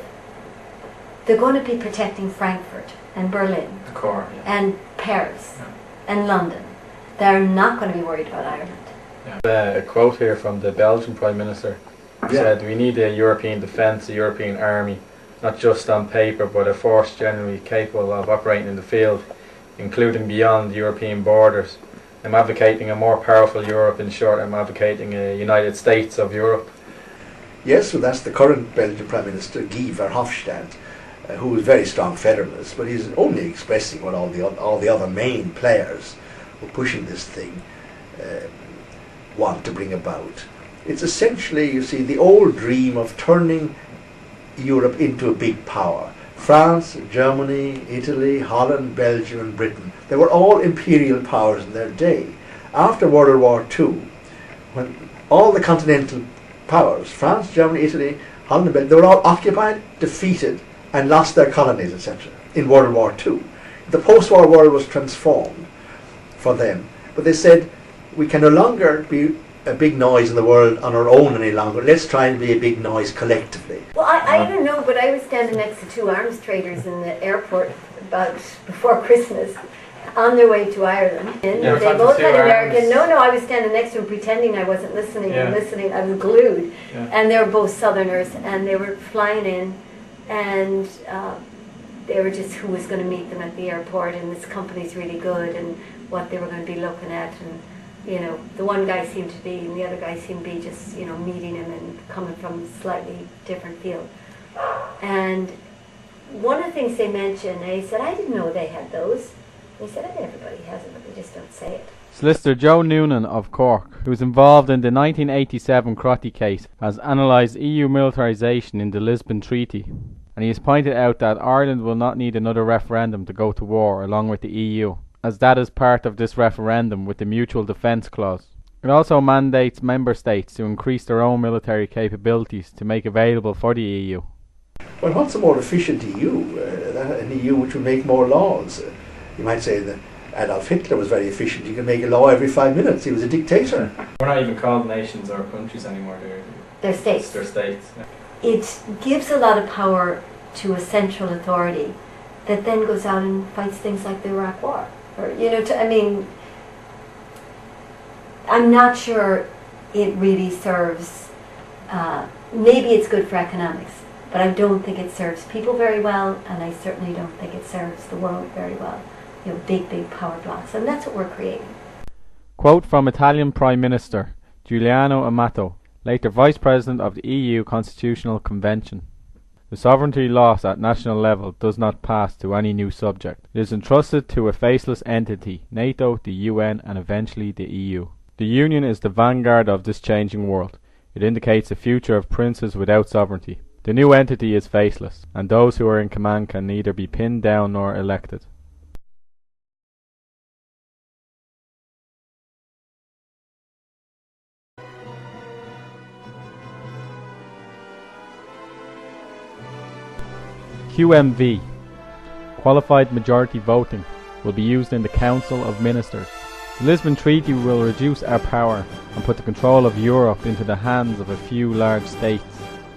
they're going to be protecting Frankfurt and Berlin The core. Yeah. and Paris and London, they're not going to be worried about Ireland. Yeah. A quote here from the Belgian Prime Minister said, "We need a European defence, a European army, not just on paper, but a force generally capable of operating in the field, including beyond European borders. I'm advocating a more powerful Europe. In short, I'm advocating a United States of Europe." Yes, well, that's the current Belgian Prime Minister, Guy Verhofstadt, who is a very strong federalist, but he's only expressing what all the other main players who are pushing this thing want to bring about. It's essentially, you see, the old dream of turning Europe into a big power. France, Germany, Italy, Holland, Belgium and Britain, they were all imperial powers in their day. After World War II, when all the continental powers, France, Germany, Italy, Holland and Belgium, they were all occupied, defeated and lost their colonies, etc. in World War II. The post-war world was transformed for them, but they said, we can no longer be a big noise in the world on our own any longer. Let's try and be a big noise collectively. Well, I don't know, but I was standing next to two arms traders in the airport about before Christmas on their way to Ireland. And Yeah, they both had American. arms. No, I was standing next to them pretending I wasn't listening and listening. I was glued. Yeah. And they were both Southerners and they were flying in and they were just who was going to meet them at the airport and this company's really good and what they were going to be looking at. And you know, the one guy seemed to be, and the other guy seemed to be just, you know, meeting him and coming from a slightly different field. And one of the things they mentioned, they said, I didn't know they had those. They said, everybody has it, but they just don't say it. Solicitor Joe Noonan of Cork, who was involved in the 1987 Crotty case, has analysed EU militarisation in the Lisbon Treaty. And he has pointed out that Ireland will not need another referendum to go to war along with the EU, as that is part of this referendum with the Mutual Defence Clause. It also mandates member states to increase their own military capabilities to make available for the EU. Well, what's a more efficient EU? An EU which will make more laws. You might say that Adolf Hitler was very efficient. You can make a law every 5 minutes. He was a dictator. We're not even called nations or countries anymore. They're states. They're states. It gives a lot of power to a central authority that then goes out and fights things like the Iraq War. Or, you know, I mean, I'm not sure it really serves, maybe it's good for economics, but I don't think it serves people very well, and I certainly don't think it serves the world very well. You know, big power blocks, and that's what we're creating. Quote from Italian Prime Minister Giuliano Amato, later Vice President of the EU Constitutional Convention. The sovereignty lost at national level does not pass to any new subject. It is entrusted to a faceless entity, NATO, the UN and eventually the EU. The Union is the vanguard of this changing world. It indicates a future of princes without sovereignty. The new entity is faceless, and those who are in command can neither be pinned down nor elected. QMV, qualified majority voting, will be used in the Council of Ministers. The Lisbon Treaty will reduce our power and put the control of Europe into the hands of a few large states.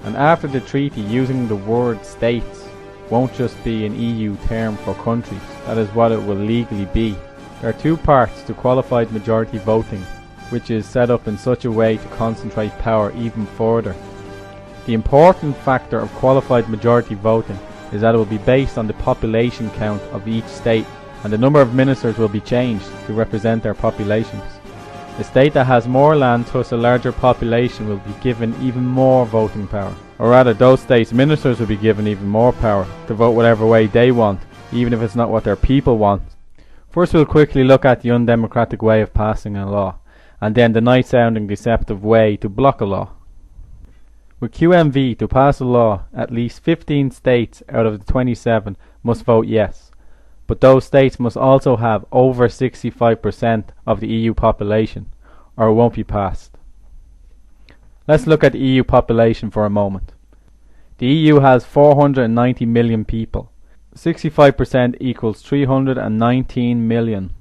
And after the treaty, using the word states won't just be an EU term for countries, that is what it will legally be. There are two parts to qualified majority voting. which is set up in such a way to concentrate power even further. The important factor of qualified majority voting is that it will be based on the population count of each state, and the number of ministers will be changed to represent their populations. A state that has more land, thus a larger population, will be given even more voting power. Or rather, those states' ministers will be given even more power to vote whatever way they want, even if it's not what their people want. First, we'll quickly look at the undemocratic way of passing a law, and then the nice-sounding deceptive way to block a law. With QMV, to pass a law, at least 15 states out of the 27 must vote yes, but those states must also have over 65% of the EU population, or it won't be passed. Let's look at the EU population for a moment. The EU has 490 million people. 65% equals 319 million.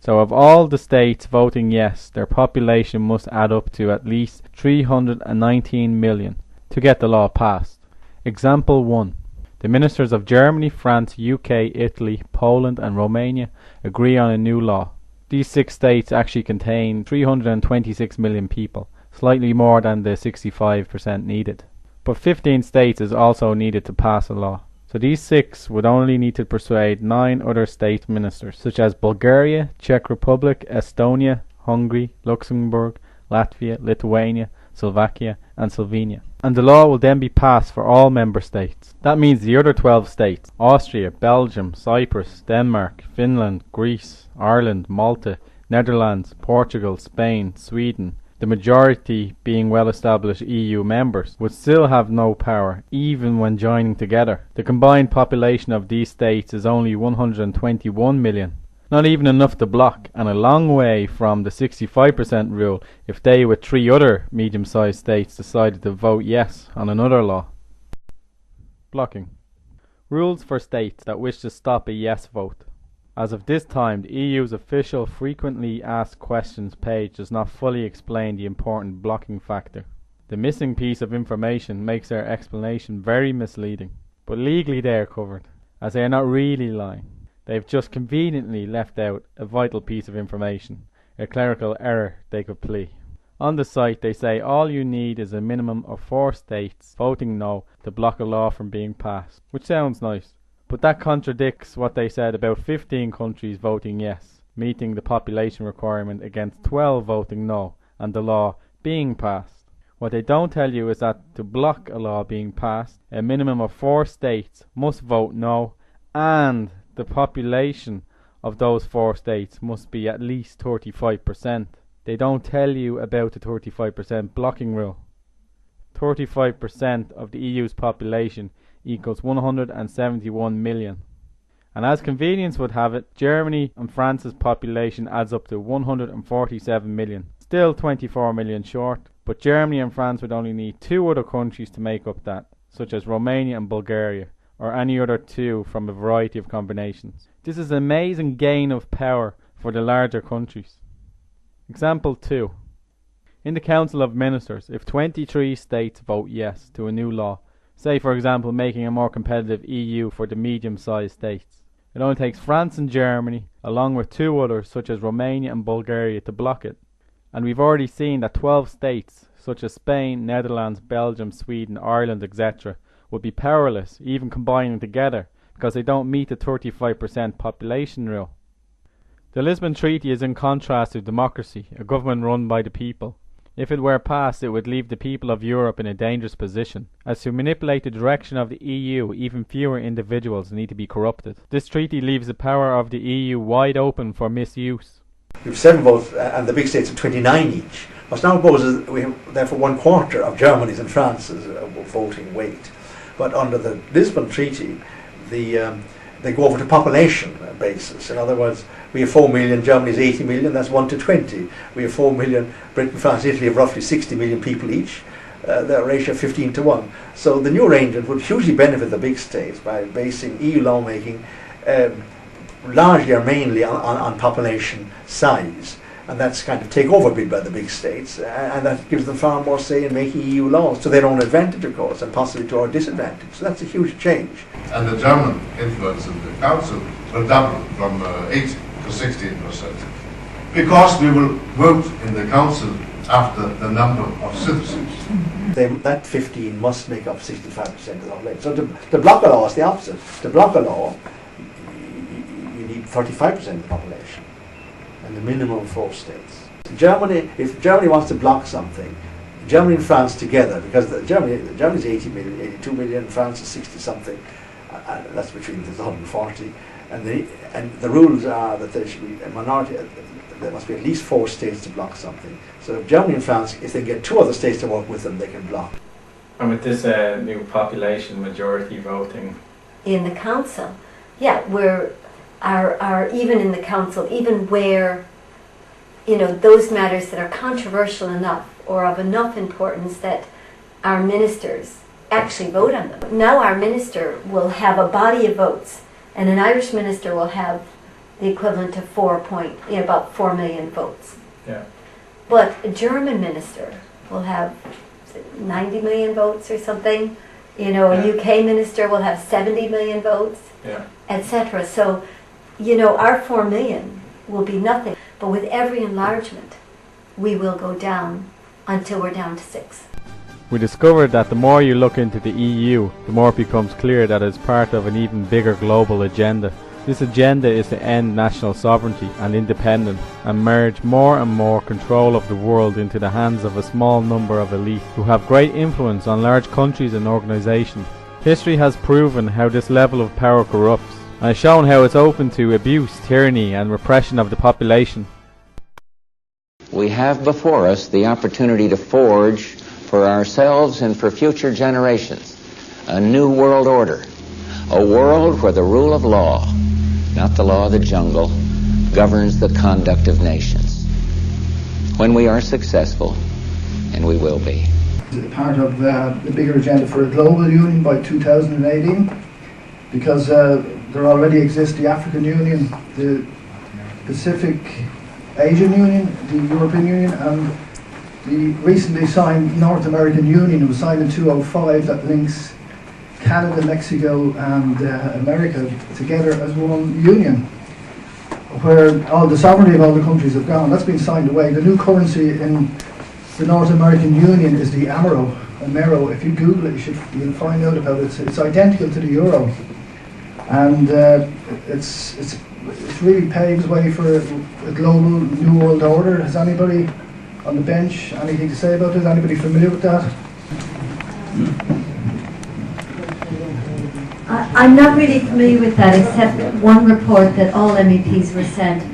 So of all the states voting yes, their population must add up to at least 319 million to get the law passed. Example 1. The ministers of Germany, France, UK, Italy, Poland and Romania agree on a new law. These 6 states actually contain 326 million people, slightly more than the 65% needed. But 15 states is also needed to pass a law. So these 6 would only need to persuade 9 other state ministers, such as Bulgaria, Czech Republic, Estonia, Hungary, Luxembourg, Latvia, Lithuania, Slovakia and Slovenia. And the law will then be passed for all member states. That means the other 12 states, Austria, Belgium, Cyprus, Denmark, Finland, Greece, Ireland, Malta, Netherlands, Portugal, Spain, Sweden, the majority being well-established EU members, would still have no power, even when joining together. The combined population of these states is only 121 million. Not even enough to block, and a long way from the 65% rule if they with 3 other medium-sized states decided to vote yes on another law. Blocking. Rules for states that wish to stop a yes vote. As of this time, the EU's official frequently asked questions page does not fully explain the important blocking factor. The missing piece of information makes their explanation very misleading, but legally they are covered, as they are not really lying. They have just conveniently left out a vital piece of information, a clerical error they could plea. On the site they say all you need is a minimum of 4 states voting no to block a law from being passed, which sounds nice. But that contradicts what they said about 15 countries voting yes, meeting the population requirement against 12 voting no, and the law being passed. What they don't tell you is that to block a law being passed, a minimum of 4 states must vote no, and the population of those 4 states must be at least 35%. They don't tell you about the 35% blocking rule. 35% of the EU's population equals 171 million. And as convenience would have it, Germany and France's population adds up to 147 million. Still 24 million short, but Germany and France would only need 2 other countries to make up that, such as Romania and Bulgaria, or any other 2 from a variety of combinations. This is an amazing gain of power for the larger countries. Example 2. In the Council of Ministers, if 23 states vote yes to a new law, say for example making a more competitive EU for the medium-sized states, it only takes France and Germany, along with 2 others such as Romania and Bulgaria, to block it. And we've already seen that 12 states, such as Spain, Netherlands, Belgium, Sweden, Ireland, etc., would be powerless, even combining together, because they don't meet the 35% population rule. The Lisbon Treaty is in contrast to democracy, a government run by the people. If it were passed, it would leave the people of Europe in a dangerous position, as to manipulate the direction of the EU, even fewer individuals need to be corrupted. This treaty leaves the power of the EU wide open for misuse. We have 7 votes, and the big states have 29 each. What's now proposed is we have therefore 1/4 of Germany's and France's voting weight. But under the Lisbon Treaty, they go over to population basis. In other words, we have 4 million, Germany's 80 million, that's 1 to 20. We have 4 million, Britain, France, Italy have roughly 60 million people each. The ratio 15 to 1. So the new arrangement would hugely benefit the big states by basing EU lawmaking largely or mainly on population size. And that's kind of takeover bid by the big states, and that gives them far more say in making EU laws to their own advantage, of course, and possibly to our disadvantage. So that's a huge change. And the German influence in the Council will double from 8 to 16%. because we will vote in the council after the number of citizens. That 15 must make up 65% of the population. So the blocker law is the opposite. The blocker law, you need 35% of the population and the minimum of 4 states. Germany, if Germany wants to block something, Germany and France together, because Germany's 80 million, 82 million, France is 60 something, that's between the 140, and the rules are that there should be a minority. There must be at least 4 states to block something. So if Germany and France, if they get 2 other states to work with them, they can block. And with this new population majority voting in the council, yeah, are even in the council, even where, you know, those matters that are controversial enough or of enough importance that our ministers actually vote on them. Now our minister will have a body of votes, and an Irish minister will have the equivalent of about 4 million votes. Yeah. But a German minister will have 90 million votes or something. You know, a UK minister will have 70 million votes, etc. So, you know, our 4 million will be nothing. But with every enlargement, we will go down until we're down to 6. We discovered that the more you look into the EU, the more it becomes clear that it's part of an even bigger global agenda. This agenda is to end national sovereignty and independence and merge more and more control of the world into the hands of a small number of elite who have great influence on large countries and organisations. History has proven how this level of power corrupts, and has shown how it's open to abuse, tyranny and repression of the population. We have before us the opportunity to forge for ourselves and for future generations a new world order, a world where the rule of law, not the law of the jungle, governs the conduct of nations. When we are successful, and we will be. Part of the bigger agenda for a global union by 2018, because there already exists the African Union, the Pacific Asian Union, the European Union, and the recently signed North American Union. It was signed in 2005 that links Canada, Mexico and America together as one union, where all the sovereignty of all the countries have gone. That's been signed away. The new currency in the North American Union is the Amero. If you Google it, you'll find out about it. It's identical to the euro, and it's really paves way for a global new world order. Has anybody on the bench anything to say about it? Anybody familiar with that? I'm not really familiar with that, except one report that all MEPs were sent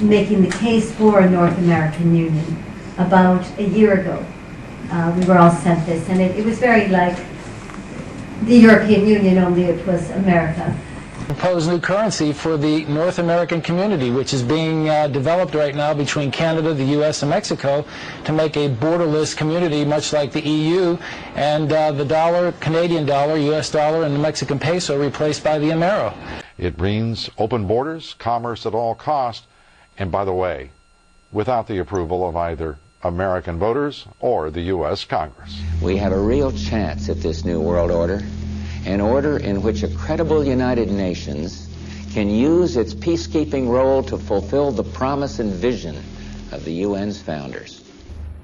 making the case for a North American Union about a year ago. We were all sent this, and it was very like the European Union, only it was America. Propose new currency for the North American community, which is being developed right now between Canada, the U.S., and Mexico to make a borderless community much like the EU, and the dollar, Canadian dollar, U.S. dollar, and the Mexican peso replaced by the Amero. It means open borders, commerce at all cost, and by the way, without the approval of either American voters or the U.S. Congress. We have a real chance at this new world order, an order in which a credible United Nations can use its peacekeeping role to fulfill the promise and vision of the UN's founders.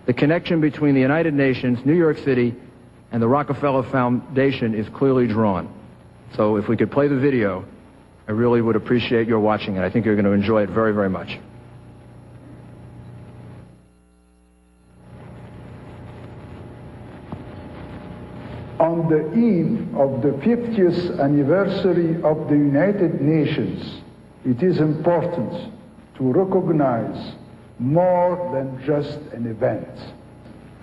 The connection between the United Nations, New York City, and the Rockefeller Foundation is clearly drawn. So if we could play the video, I really would appreciate your watching it. I think you're going to enjoy it very, very much. On the eve of the 50th anniversary of the United Nations, it is important to recognize more than just an event.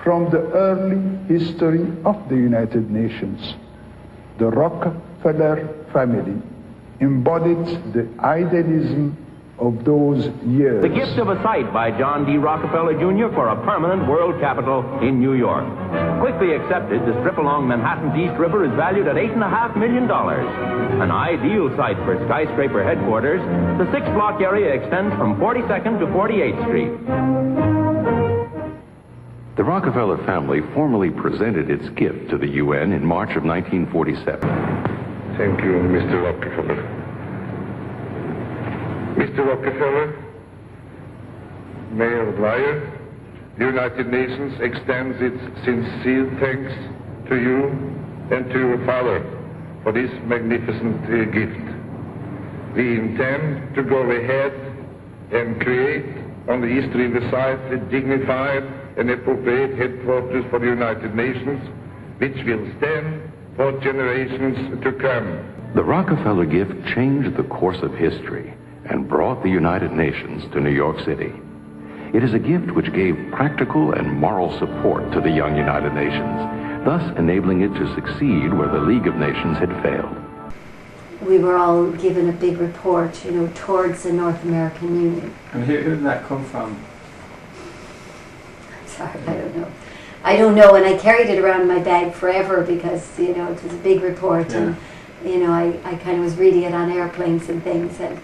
From the early history of the United Nations, the Rockefeller family embodied the idealism of those years. The gift of a site by John D. Rockefeller Jr. for a permanent world capital in New York. Quickly accepted, the strip along Manhattan's East River is valued at $8.5 million. An ideal site for skyscraper headquarters, the 6-block area extends from 42nd to 48th Street. The Rockefeller family formally presented its gift to the UN in March of 1947. Thank you, Mr. Rockefeller. Mr. Rockefeller, Mayor Dwyer, the United Nations extends its sincere thanks to you and to your father for this magnificent gift. We intend to go ahead and create on the eastern side a dignified and appropriate headquarters for the United Nations, which will stand for generations to come. The Rockefeller gift changed the course of history and brought the United Nations to New York City. It is a gift which gave practical and moral support to the young United Nations, thus enabling it to succeed where the League of Nations had failed. We were all given a big report, towards the North American Union. And who did that come from? I'm sorry, I don't know, and I carried it around in my bag forever because, it was a big report, and, I kind of was reading it on airplanes and things, and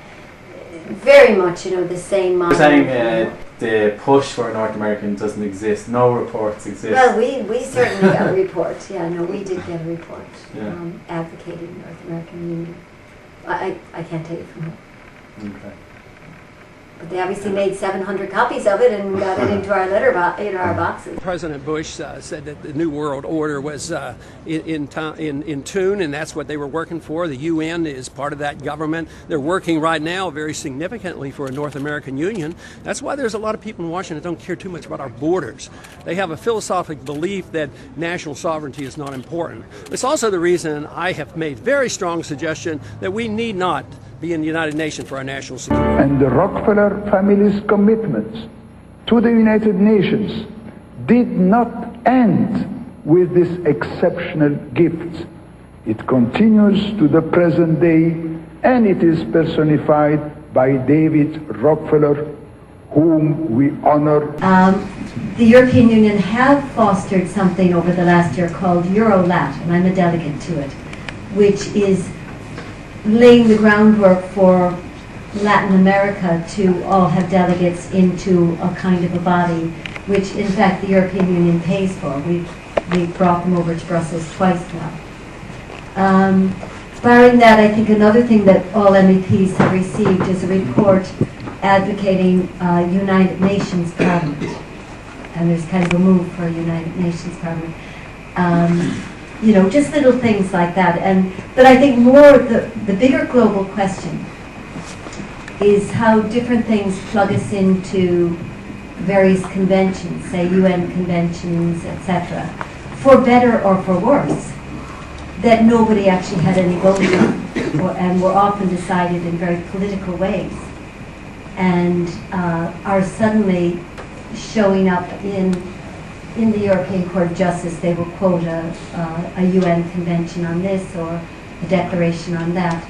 very much, the same model. You're saying the push for North American doesn't exist, no reports exist? Well, we certainly got a report, we did get a report advocating North American Union. I can't tell you from who. Okay. But they obviously made 700 copies of it and got it into our our boxes. President Bush said that the New World Order was in tune, and that's what they were working for. The UN is part of that government. They're working right now very significantly for a North American Union. That's why there's a lot of people in Washington that don't care too much about our borders. They have a philosophical belief that national sovereignty is not important. It's also the reason I have made very strong suggestion that we need not be in the United Nations for our national security. And the Rockefeller family's commitments to the United Nations did not end with this exceptional gift. It continues to the present day, and it is personified by David Rockefeller, whom we honor. The European Union have fostered something over the last year called Eurolat, and I'm a delegate to it, which is laying the groundwork for Latin America to all have delegates into a kind of a body, which in fact the European Union pays for. We've brought them over to Brussels twice now. Barring that, I think another thing that all MEPs have received is a report advocating United Nations Parliament. And there's kind of a move for a United Nations Parliament. Just little things like that. But I think more the bigger global question is how different things plug us into various conventions, say UN conventions, etc., for better or for worse, that nobody actually had any vote on, and were often decided in very political ways, and are suddenly showing up in the European Court of Justice. They will quote a UN convention on this or a declaration on that,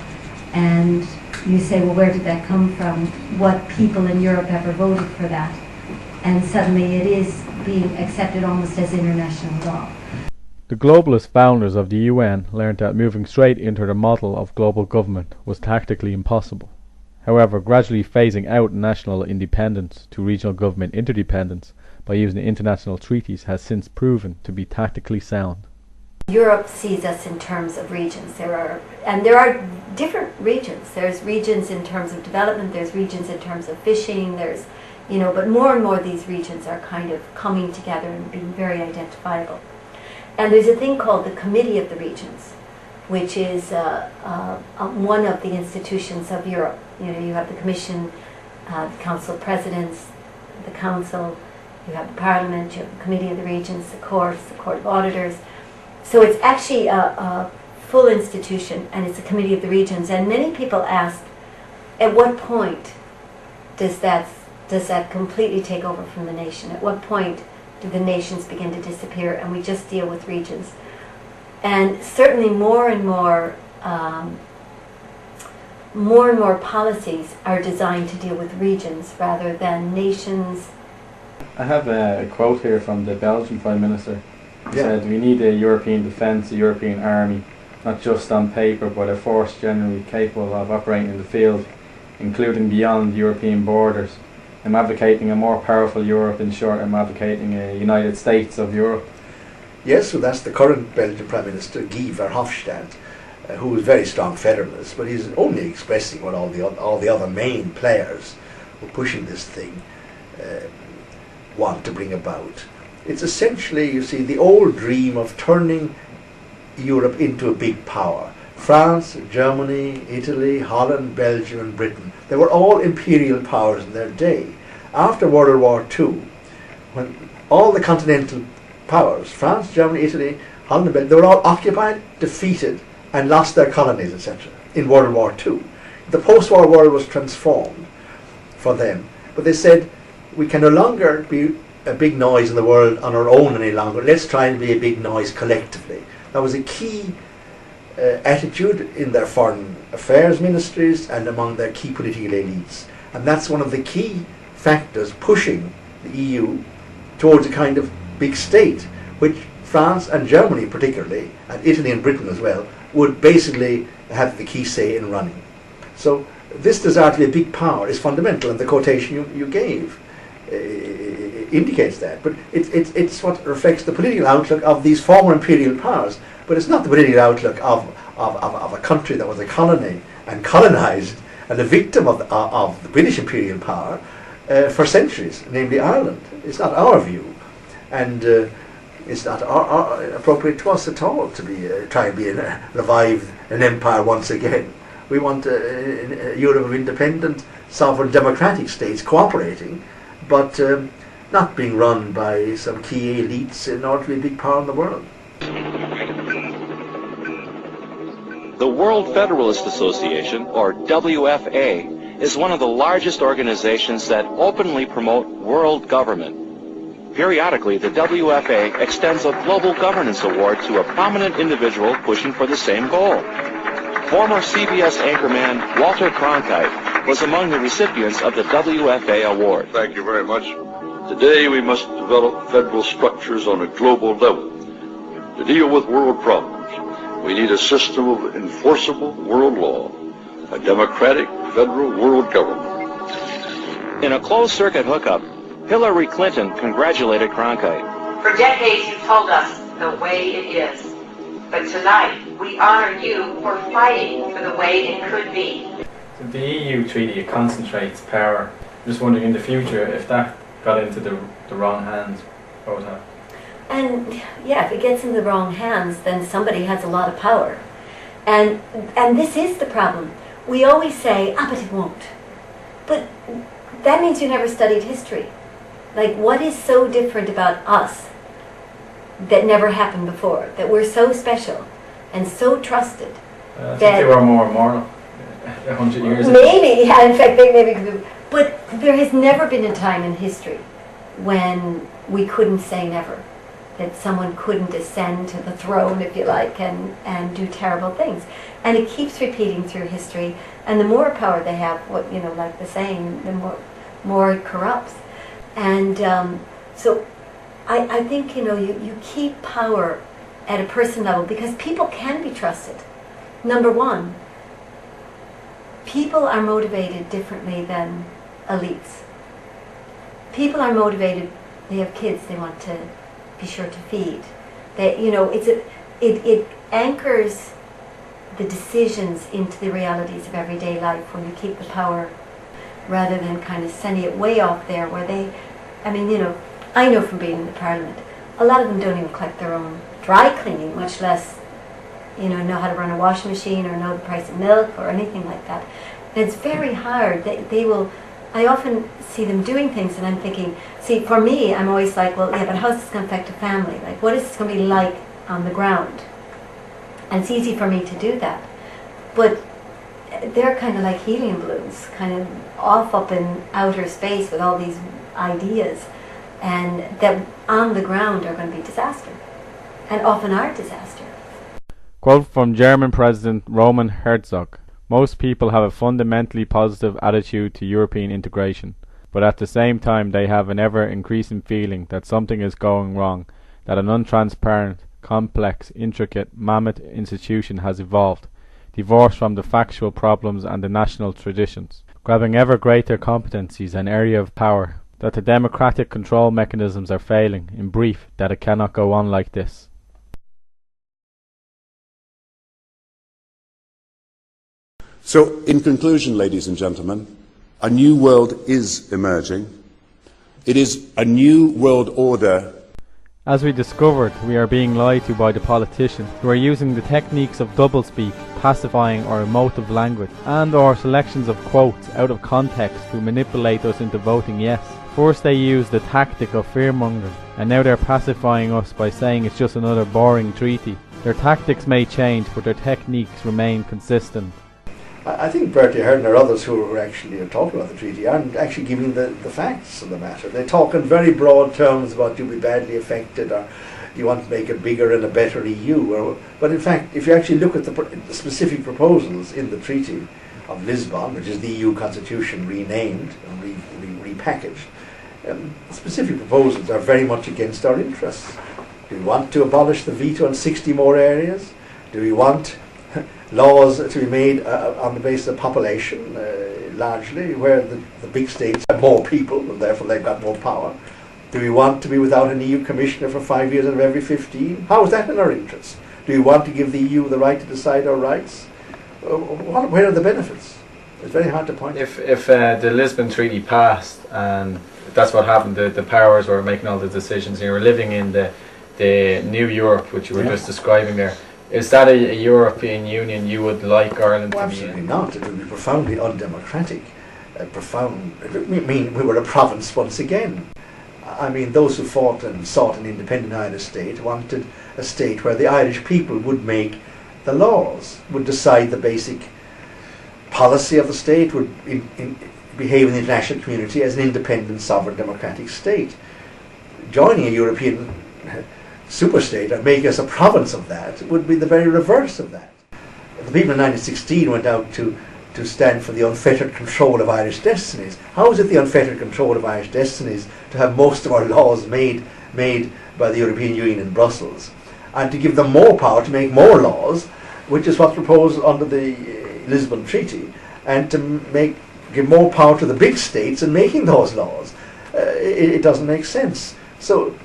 and you say, well, where did that come from? What people in Europe ever voted for that? And suddenly it is being accepted almost as international law. The globalist founders of the UN learned that moving straight into the model of global government was tactically impossible. However, gradually phasing out national independence to regional government interdependence by using international treaties has since proven to be tactically sound. Europe sees us in terms of regions. There are different regions. There's regions in terms of development, there's regions in terms of fishing, there's, but more and more these regions are kind of coming together and being very identifiable. And there's a thing called the Committee of the Regions, which is one of the institutions of Europe. You have the Commission, the Council of Presidents, the Council, you have the Parliament, you have the Committee of the Regions, the Court of Auditors. So it's actually a full institution, and it's a Committee of the Regions. And many people ask, at what point does that completely take over from the nation? At what point do the nations begin to disappear and we just deal with regions? And certainly more and more policies are designed to deal with regions rather than nations. I have a quote here from the Belgian Prime Minister. He said, we need a European defence, a European army, not just on paper, but a force generally capable of operating in the field, including beyond European borders. I'm advocating a more powerful Europe. In short, I'm advocating a United States of Europe. Yes, so that's the current Belgian Prime Minister, Guy Verhofstadt, who is a very strong federalist, but he's only expressing what all the other main players were pushing this thing. want to bring about. It's essentially, you see, the old dream of turning Europe into a big power. France, Germany, Italy, Holland, Belgium and Britain, they were all imperial powers in their day. After World War II, when all the continental powers, France, Germany, Italy, Holland and Belgium, they were all occupied, defeated and lost their colonies, etc. in World War II. The post-war world was transformed for them, but they said, we can no longer be a big noise in the world on our own any longer. Let's try and be a big noise collectively. That was a key attitude in their foreign affairs ministries and among their key political elites. And that's one of the key factors pushing the EU towards a kind of big state, which France and Germany particularly, and Italy and Britain as well, would basically have the key say in running. So this desire to be a big power is fundamental, and the quotation you gave indicates that. But it's what reflects the political outlook of these former imperial powers, but it's not the political outlook of a country that was a colony and colonized and a victim of the British imperial power for centuries, namely Ireland. It's not our view, and it's not appropriate to us at all to be try and revive an empire once again. We want a Europe of independent, sovereign, democratic states cooperating, but not being run by some key elites in order to be a big power in the world. The World Federalist Association, or WFA, is one of the largest organizations that openly promote world government. Periodically, the WFA extends a Global Governance Award to a prominent individual pushing for the same goal. Former CBS anchorman Walter Cronkite was among the recipients of the WFA award. Thank you very much. Today we must develop federal structures on a global level to deal with world problems. We need a system of enforceable world law, a democratic federal world government. In a closed-circuit hookup, Hillary Clinton congratulated Cronkite. For decades you told us the way it is. But tonight, we honor you for fighting for the way it could be. So the EU treaty, it concentrates power. I'm just wondering in the future, if that got into the wrong hands, what would happen? And yeah, if it gets into the wrong hands, then somebody has a lot of power. And this is the problem. We always say, but it won't. But that means you never studied history. Like, what is so different about us that never happened before, that we're so special and so trusted? I think they were more moral 100 years ago. Maybe, yeah, in fact, they maybe could be. But there has never been a time in history when we couldn't say never, that someone couldn't ascend to the throne, if you like, and do terrible things. And it keeps repeating through history, and the more power they have, what, you know, like the saying, the more it corrupts. And so I think, you know, you keep power at a person level because people can be trusted. Number one, people are motivated differently than elites. People are motivated, they have kids they want to be sure to feed. They, you know, it anchors the decisions into the realities of everyday life when you keep the power, rather than kind of sending it way off there where they, I mean, you know, I know from being in the Parliament, a lot of them don't even collect their own dry cleaning, much less, you know how to run a washing machine or know the price of milk or anything like that. And it's very hard. They will, I often see them doing things and I'm thinking, see, for me, I'm always like, well, yeah, but how's this going to affect a family? Like, what is this going to be like on the ground? And it's easy for me to do that. But they're kind of like helium balloons, kind of off up in outer space with all these ideas, and that on the ground are going to be disaster, and often are disaster. Quote from German President Roman Herzog: "Most people have a fundamentally positive attitude to European integration, but at the same time they have an ever-increasing feeling that something is going wrong, that an untransparent, complex, intricate, mammoth institution has evolved, divorced from the factual problems and the national traditions, grabbing ever greater competencies and area of power, that the democratic control mechanisms are failing, in brief, that it cannot go on like this." So, in conclusion, ladies and gentlemen, a new world is emerging. It is a new world order. As we discovered, we are being lied to by the politicians who are using the techniques of doublespeak, pacifying or emotive language, and or selections of quotes out of context to manipulate us into voting yes. First they used the tactic of fear-mongering, and now they're pacifying us by saying it's just another boring treaty. Their tactics may change, but their techniques remain consistent. I think Bertie Ahern or others who are actually talking about the treaty aren't actually giving the facts of the matter. They talk in very broad terms about you'll be badly affected, or you want to make a bigger and a better EU. But in fact, if you actually look at the specific proposals in the Treaty of Lisbon, which is the EU constitution renamed and repackaged, specific proposals are very much against our interests. Do we want to abolish the veto in 60 more areas? Do we want laws to be made on the basis of population, largely, where the big states have more people and therefore they've got more power? Do we want to be without an EU commissioner for 5 years out of every 15? How is that in our interest? Do we want to give the EU the right to decide our rights? Where are the benefits? It's very hard to point. If the Lisbon Treaty passed, and that's what happened, the powers were making all the decisions, and you were living in the new Europe, which you were just describing there, is that a European Union you would like Ireland to be in? Absolutely not. It would be profoundly undemocratic. We were a province once again. I mean, those who fought and sought an independent Irish state wanted a state where the Irish people would make the laws, would decide the basic policy of the state, would behave in the international community as an independent, sovereign, democratic state. Joining a European superstate and make us a province of that would be the very reverse of that. The people in 1916 went out to stand for the unfettered control of Irish destinies. How is it the unfettered control of Irish destinies to have most of our laws made by the European Union in Brussels, and to give them more power to make more laws, which is what's proposed under the Lisbon Treaty, and to give more power to the big states in making those laws? It doesn't make sense. So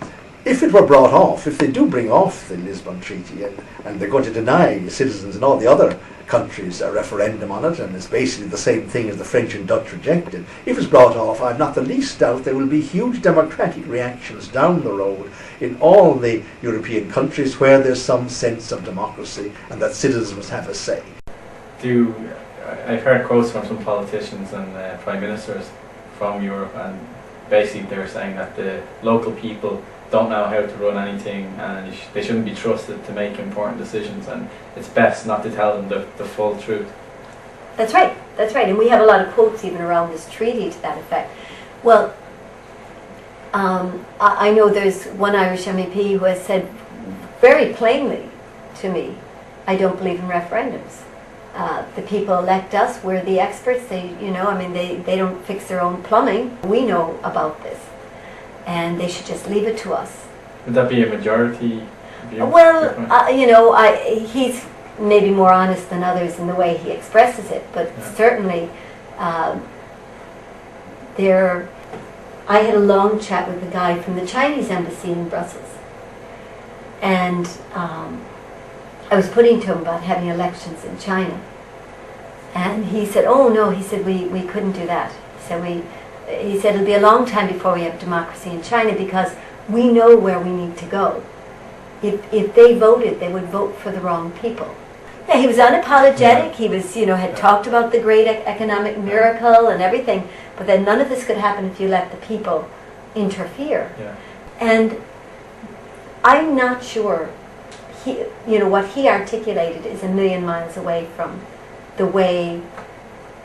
if it were brought off, if they do bring off the Lisbon Treaty, and they're going to deny citizens in all the other countries a referendum on it, and it's basically the same thing as the French and Dutch rejected, if it's brought off, I've not the least doubt there will be huge democratic reactions down the road in all the European countries where there's some sense of democracy and that citizens must have a say. I've heard quotes from some politicians and prime ministers from Europe, and basically they're saying that the local people don't know how to run anything, and they shouldn't be trusted to make important decisions, and it's best not to tell them the full truth. That's right, and we have a lot of quotes even around this treaty to that effect. Well, I know there's one Irish MEP who has said very plainly to me, I don't believe in referendums. The people elect us, we're the experts, they don't fix their own plumbing. We know about this, and they should just leave it to us. Would that be a majority view? Well, he's maybe more honest than others in the way he expresses it, but certainly I had a long chat with a guy from the Chinese embassy in Brussels, and I was putting to him about having elections in China, and he said, oh no, he said, we couldn't do that. He said it'll be a long time before we have democracy in China because we know where we need to go. If they voted, they would vote for the wrong people. Yeah, he was unapologetic. He was, had talked about the great economic miracle and everything, but then none of this could happen if you let the people interfere. Yeah. And I'm not sure what he articulated is a million miles away from the way,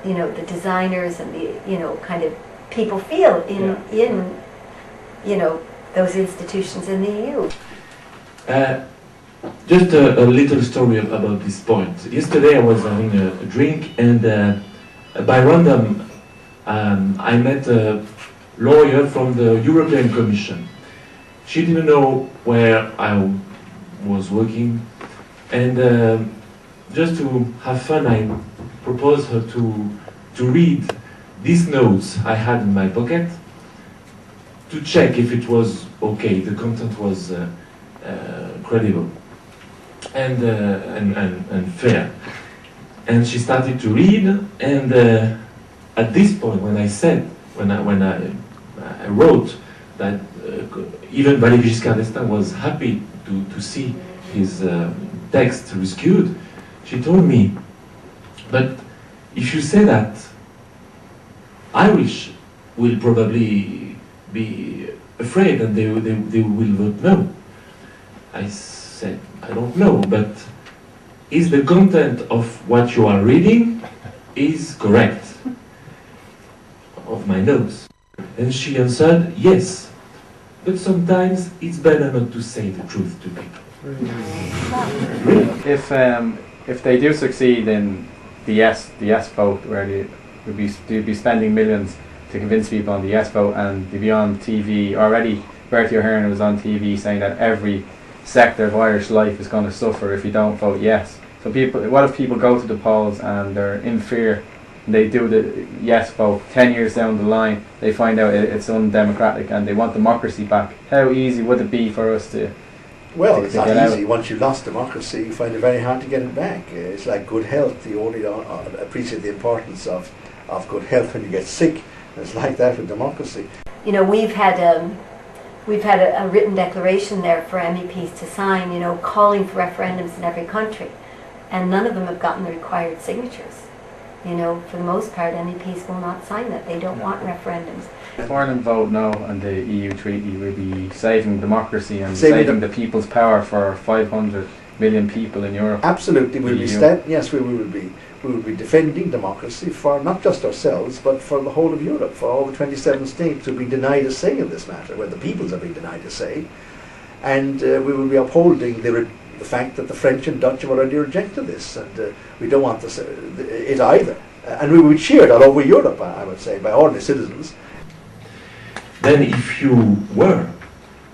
the designers and the, kind of people feel in those institutions in the EU. Just a little story about this point. Yesterday I was having a drink, and by random I met a lawyer from the European Commission. She didn't know where I was working, and just to have fun I proposed her to read these notes I had in my pocket to check if it was okay, the content was credible and fair. And she started to read, and at this point when I wrote that even Valéry Giscard d'Estaing was happy to see his text rescued. She told me, but if you say that, Irish will probably be afraid and they will vote no. I said, I don't know, but is the content of what you are reading is correct of my notes? And she answered, yes, but sometimes it's better not to say the truth to people. If they do succeed in the yes vote, where they'd be spending millions to convince people on the yes vote, and they'd be on TV already. Bertie Ahern was on TV saying that every sector of Irish life is going to suffer if you don't vote yes. So what if people go to the polls and they're in fear, and they do the yes vote, 10 years down the line they find out it's undemocratic and they want democracy back? How easy would it be for us to... Well, it's not easy. Once you've lost democracy, you find it very hard to get it back. It's like good health. You only appreciate the importance of good health when you get sick. It's like that with democracy. You know, we've had a written declaration there for MEPs to sign, you know, calling for referendums in every country, and none of them have gotten the required signatures. You know, for the most part, MEPs will not sign that. They don't want referendums. If Ireland vote no on the EU treaty, we'll be saving democracy and saving the people's power for 500 million people in Europe. Absolutely, we will be defending democracy for not just ourselves, but for the whole of Europe, for all the 27 states who have been denied a say in this matter, where the peoples have been denied a say, and we will be upholding the fact that the French and Dutch have already rejected this, and we don't want it either. And we will be cheered all over Europe, I would say, by ordinary citizens. Then if you were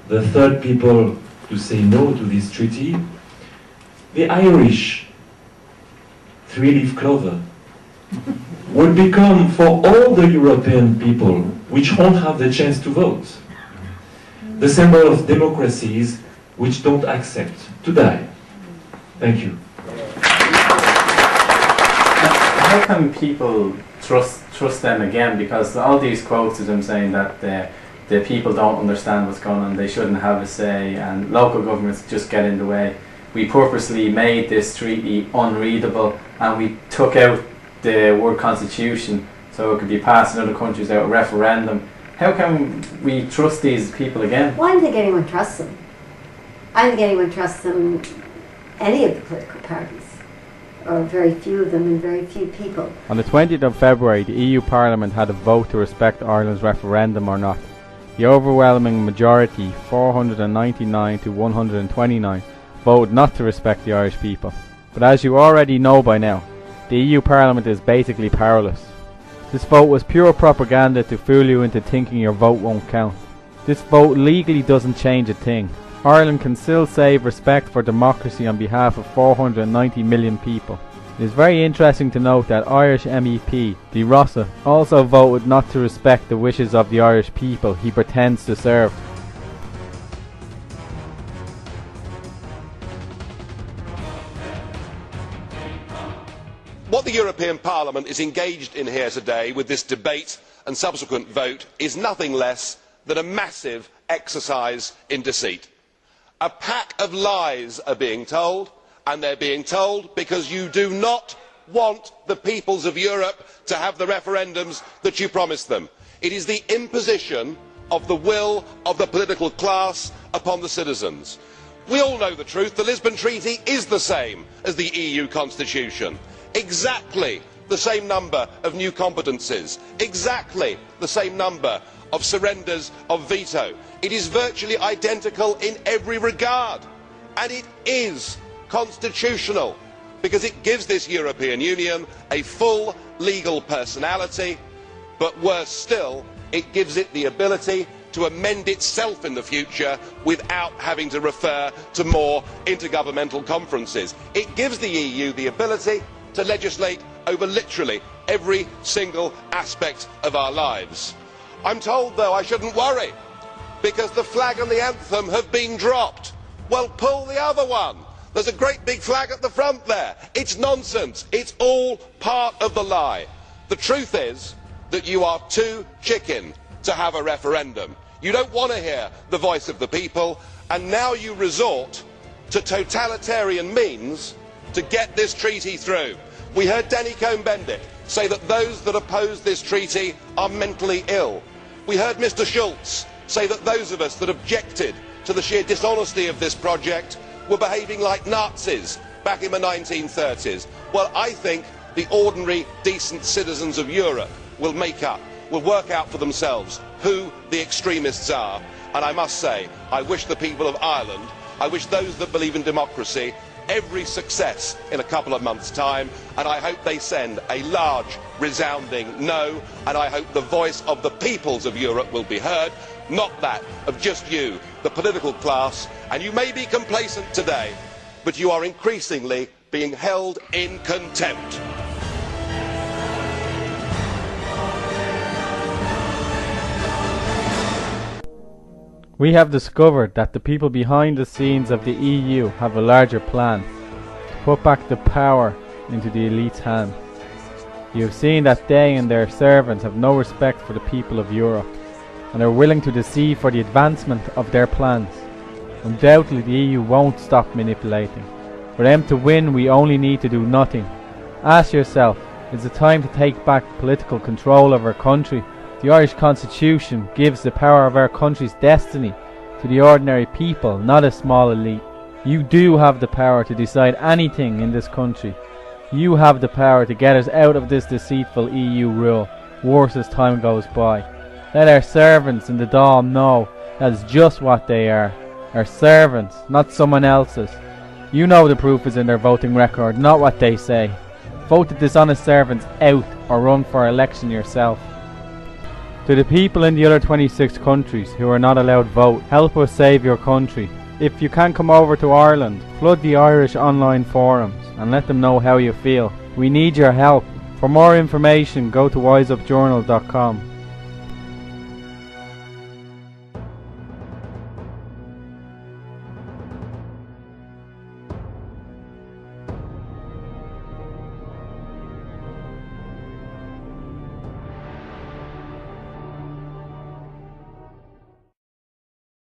the third people to say no to this treaty, the Irish three-leaf clover would become, for all the European people which won't have the chance to vote, the symbol of democracies which don't accept to die. Thank you. How can people trust them again? Because all these quotes of them saying that the people don't understand what's going on, they shouldn't have a say, and local governments just get in the way. We purposely made this treaty unreadable, and we took out the word constitution so it could be passed in other countries without a referendum. How can we trust these people again? Well, I don't think anyone trusts them. I don't think anyone trusts them, any of the political parties, or very few of them and very few people. On the 20th of February, the EU Parliament had a vote to respect Ireland's referendum or not. The overwhelming majority, 499 to 129, voted not to respect the Irish people. But as you already know by now, the EU Parliament is basically powerless. This vote was pure propaganda to fool you into thinking your vote won't count. This vote legally doesn't change a thing. Ireland can still save respect for democracy on behalf of 490 million people. It is very interesting to note that Irish MEP De Rossa also voted not to respect the wishes of the Irish people he pretends to serve. What the European Parliament is engaged in here today with this debate and subsequent vote is nothing less than a massive exercise in deceit. A pack of lies are being told, and they're being told because you do not want the peoples of Europe to have the referendums that you promised them. It is the imposition of the will of the political class upon the citizens. We all know the truth. The Lisbon Treaty is the same as the EU Constitution. Exactly the same number of new competences, exactly the same number of surrenders of veto. It is virtually identical in every regard, and it is constitutional because it gives this European Union a full legal personality, but worse still, it gives it the ability to amend itself in the future without having to refer to more intergovernmental conferences. It gives the EU the ability to legislate over literally every single aspect of our lives. I'm told, though, I shouldn't worry because the flag and the anthem have been dropped. Well, pull the other one. There's a great big flag at the front there. It's nonsense. It's all part of the lie. The truth is that you are too chicken to have a referendum. You don't want to hear the voice of the people, and now you resort to totalitarian means to get this treaty through. We heard Denny Cohn-Bendit say that those that oppose this treaty are mentally ill. We heard Mr Schulz say that those of us that objected to the sheer dishonesty of this project were behaving like Nazis back in the 1930s. Well, I think the ordinary, decent citizens of Europe will work out for themselves who the extremists are. And I must say, I wish the people of Ireland, I wish those that believe in democracy, every success in a couple of months' time, and I hope they send a large, resounding no, and I hope the voice of the peoples of Europe will be heard, not that of just you, the political class. And you may be complacent today, but you are increasingly being held in contempt. We have discovered that the people behind the scenes of the EU have a larger plan, to put back the power into the elite's hands. You have seen that they and their servants have no respect for the people of Europe, and are willing to deceive for the advancement of their plans. Undoubtedly the EU won't stop manipulating. For them to win, we only need to do nothing. Ask yourself, is it time to take back political control of our country? The Irish Constitution gives the power of our country's destiny to the ordinary people, not a small elite. You do have the power to decide anything in this country. You have the power to get us out of this deceitful EU rule, worse as time goes by. Let our servants in the Dáil know that is just what they are. Our servants, not someone else's. You know the proof is in their voting record, not what they say. Vote the dishonest servants out or run for election yourself. To the people in the other 26 countries who are not allowed vote, help us save your country. If you can't come over to Ireland, flood the Irish online forums and let them know how you feel. We need your help. For more information, go to wiseupjournal.com.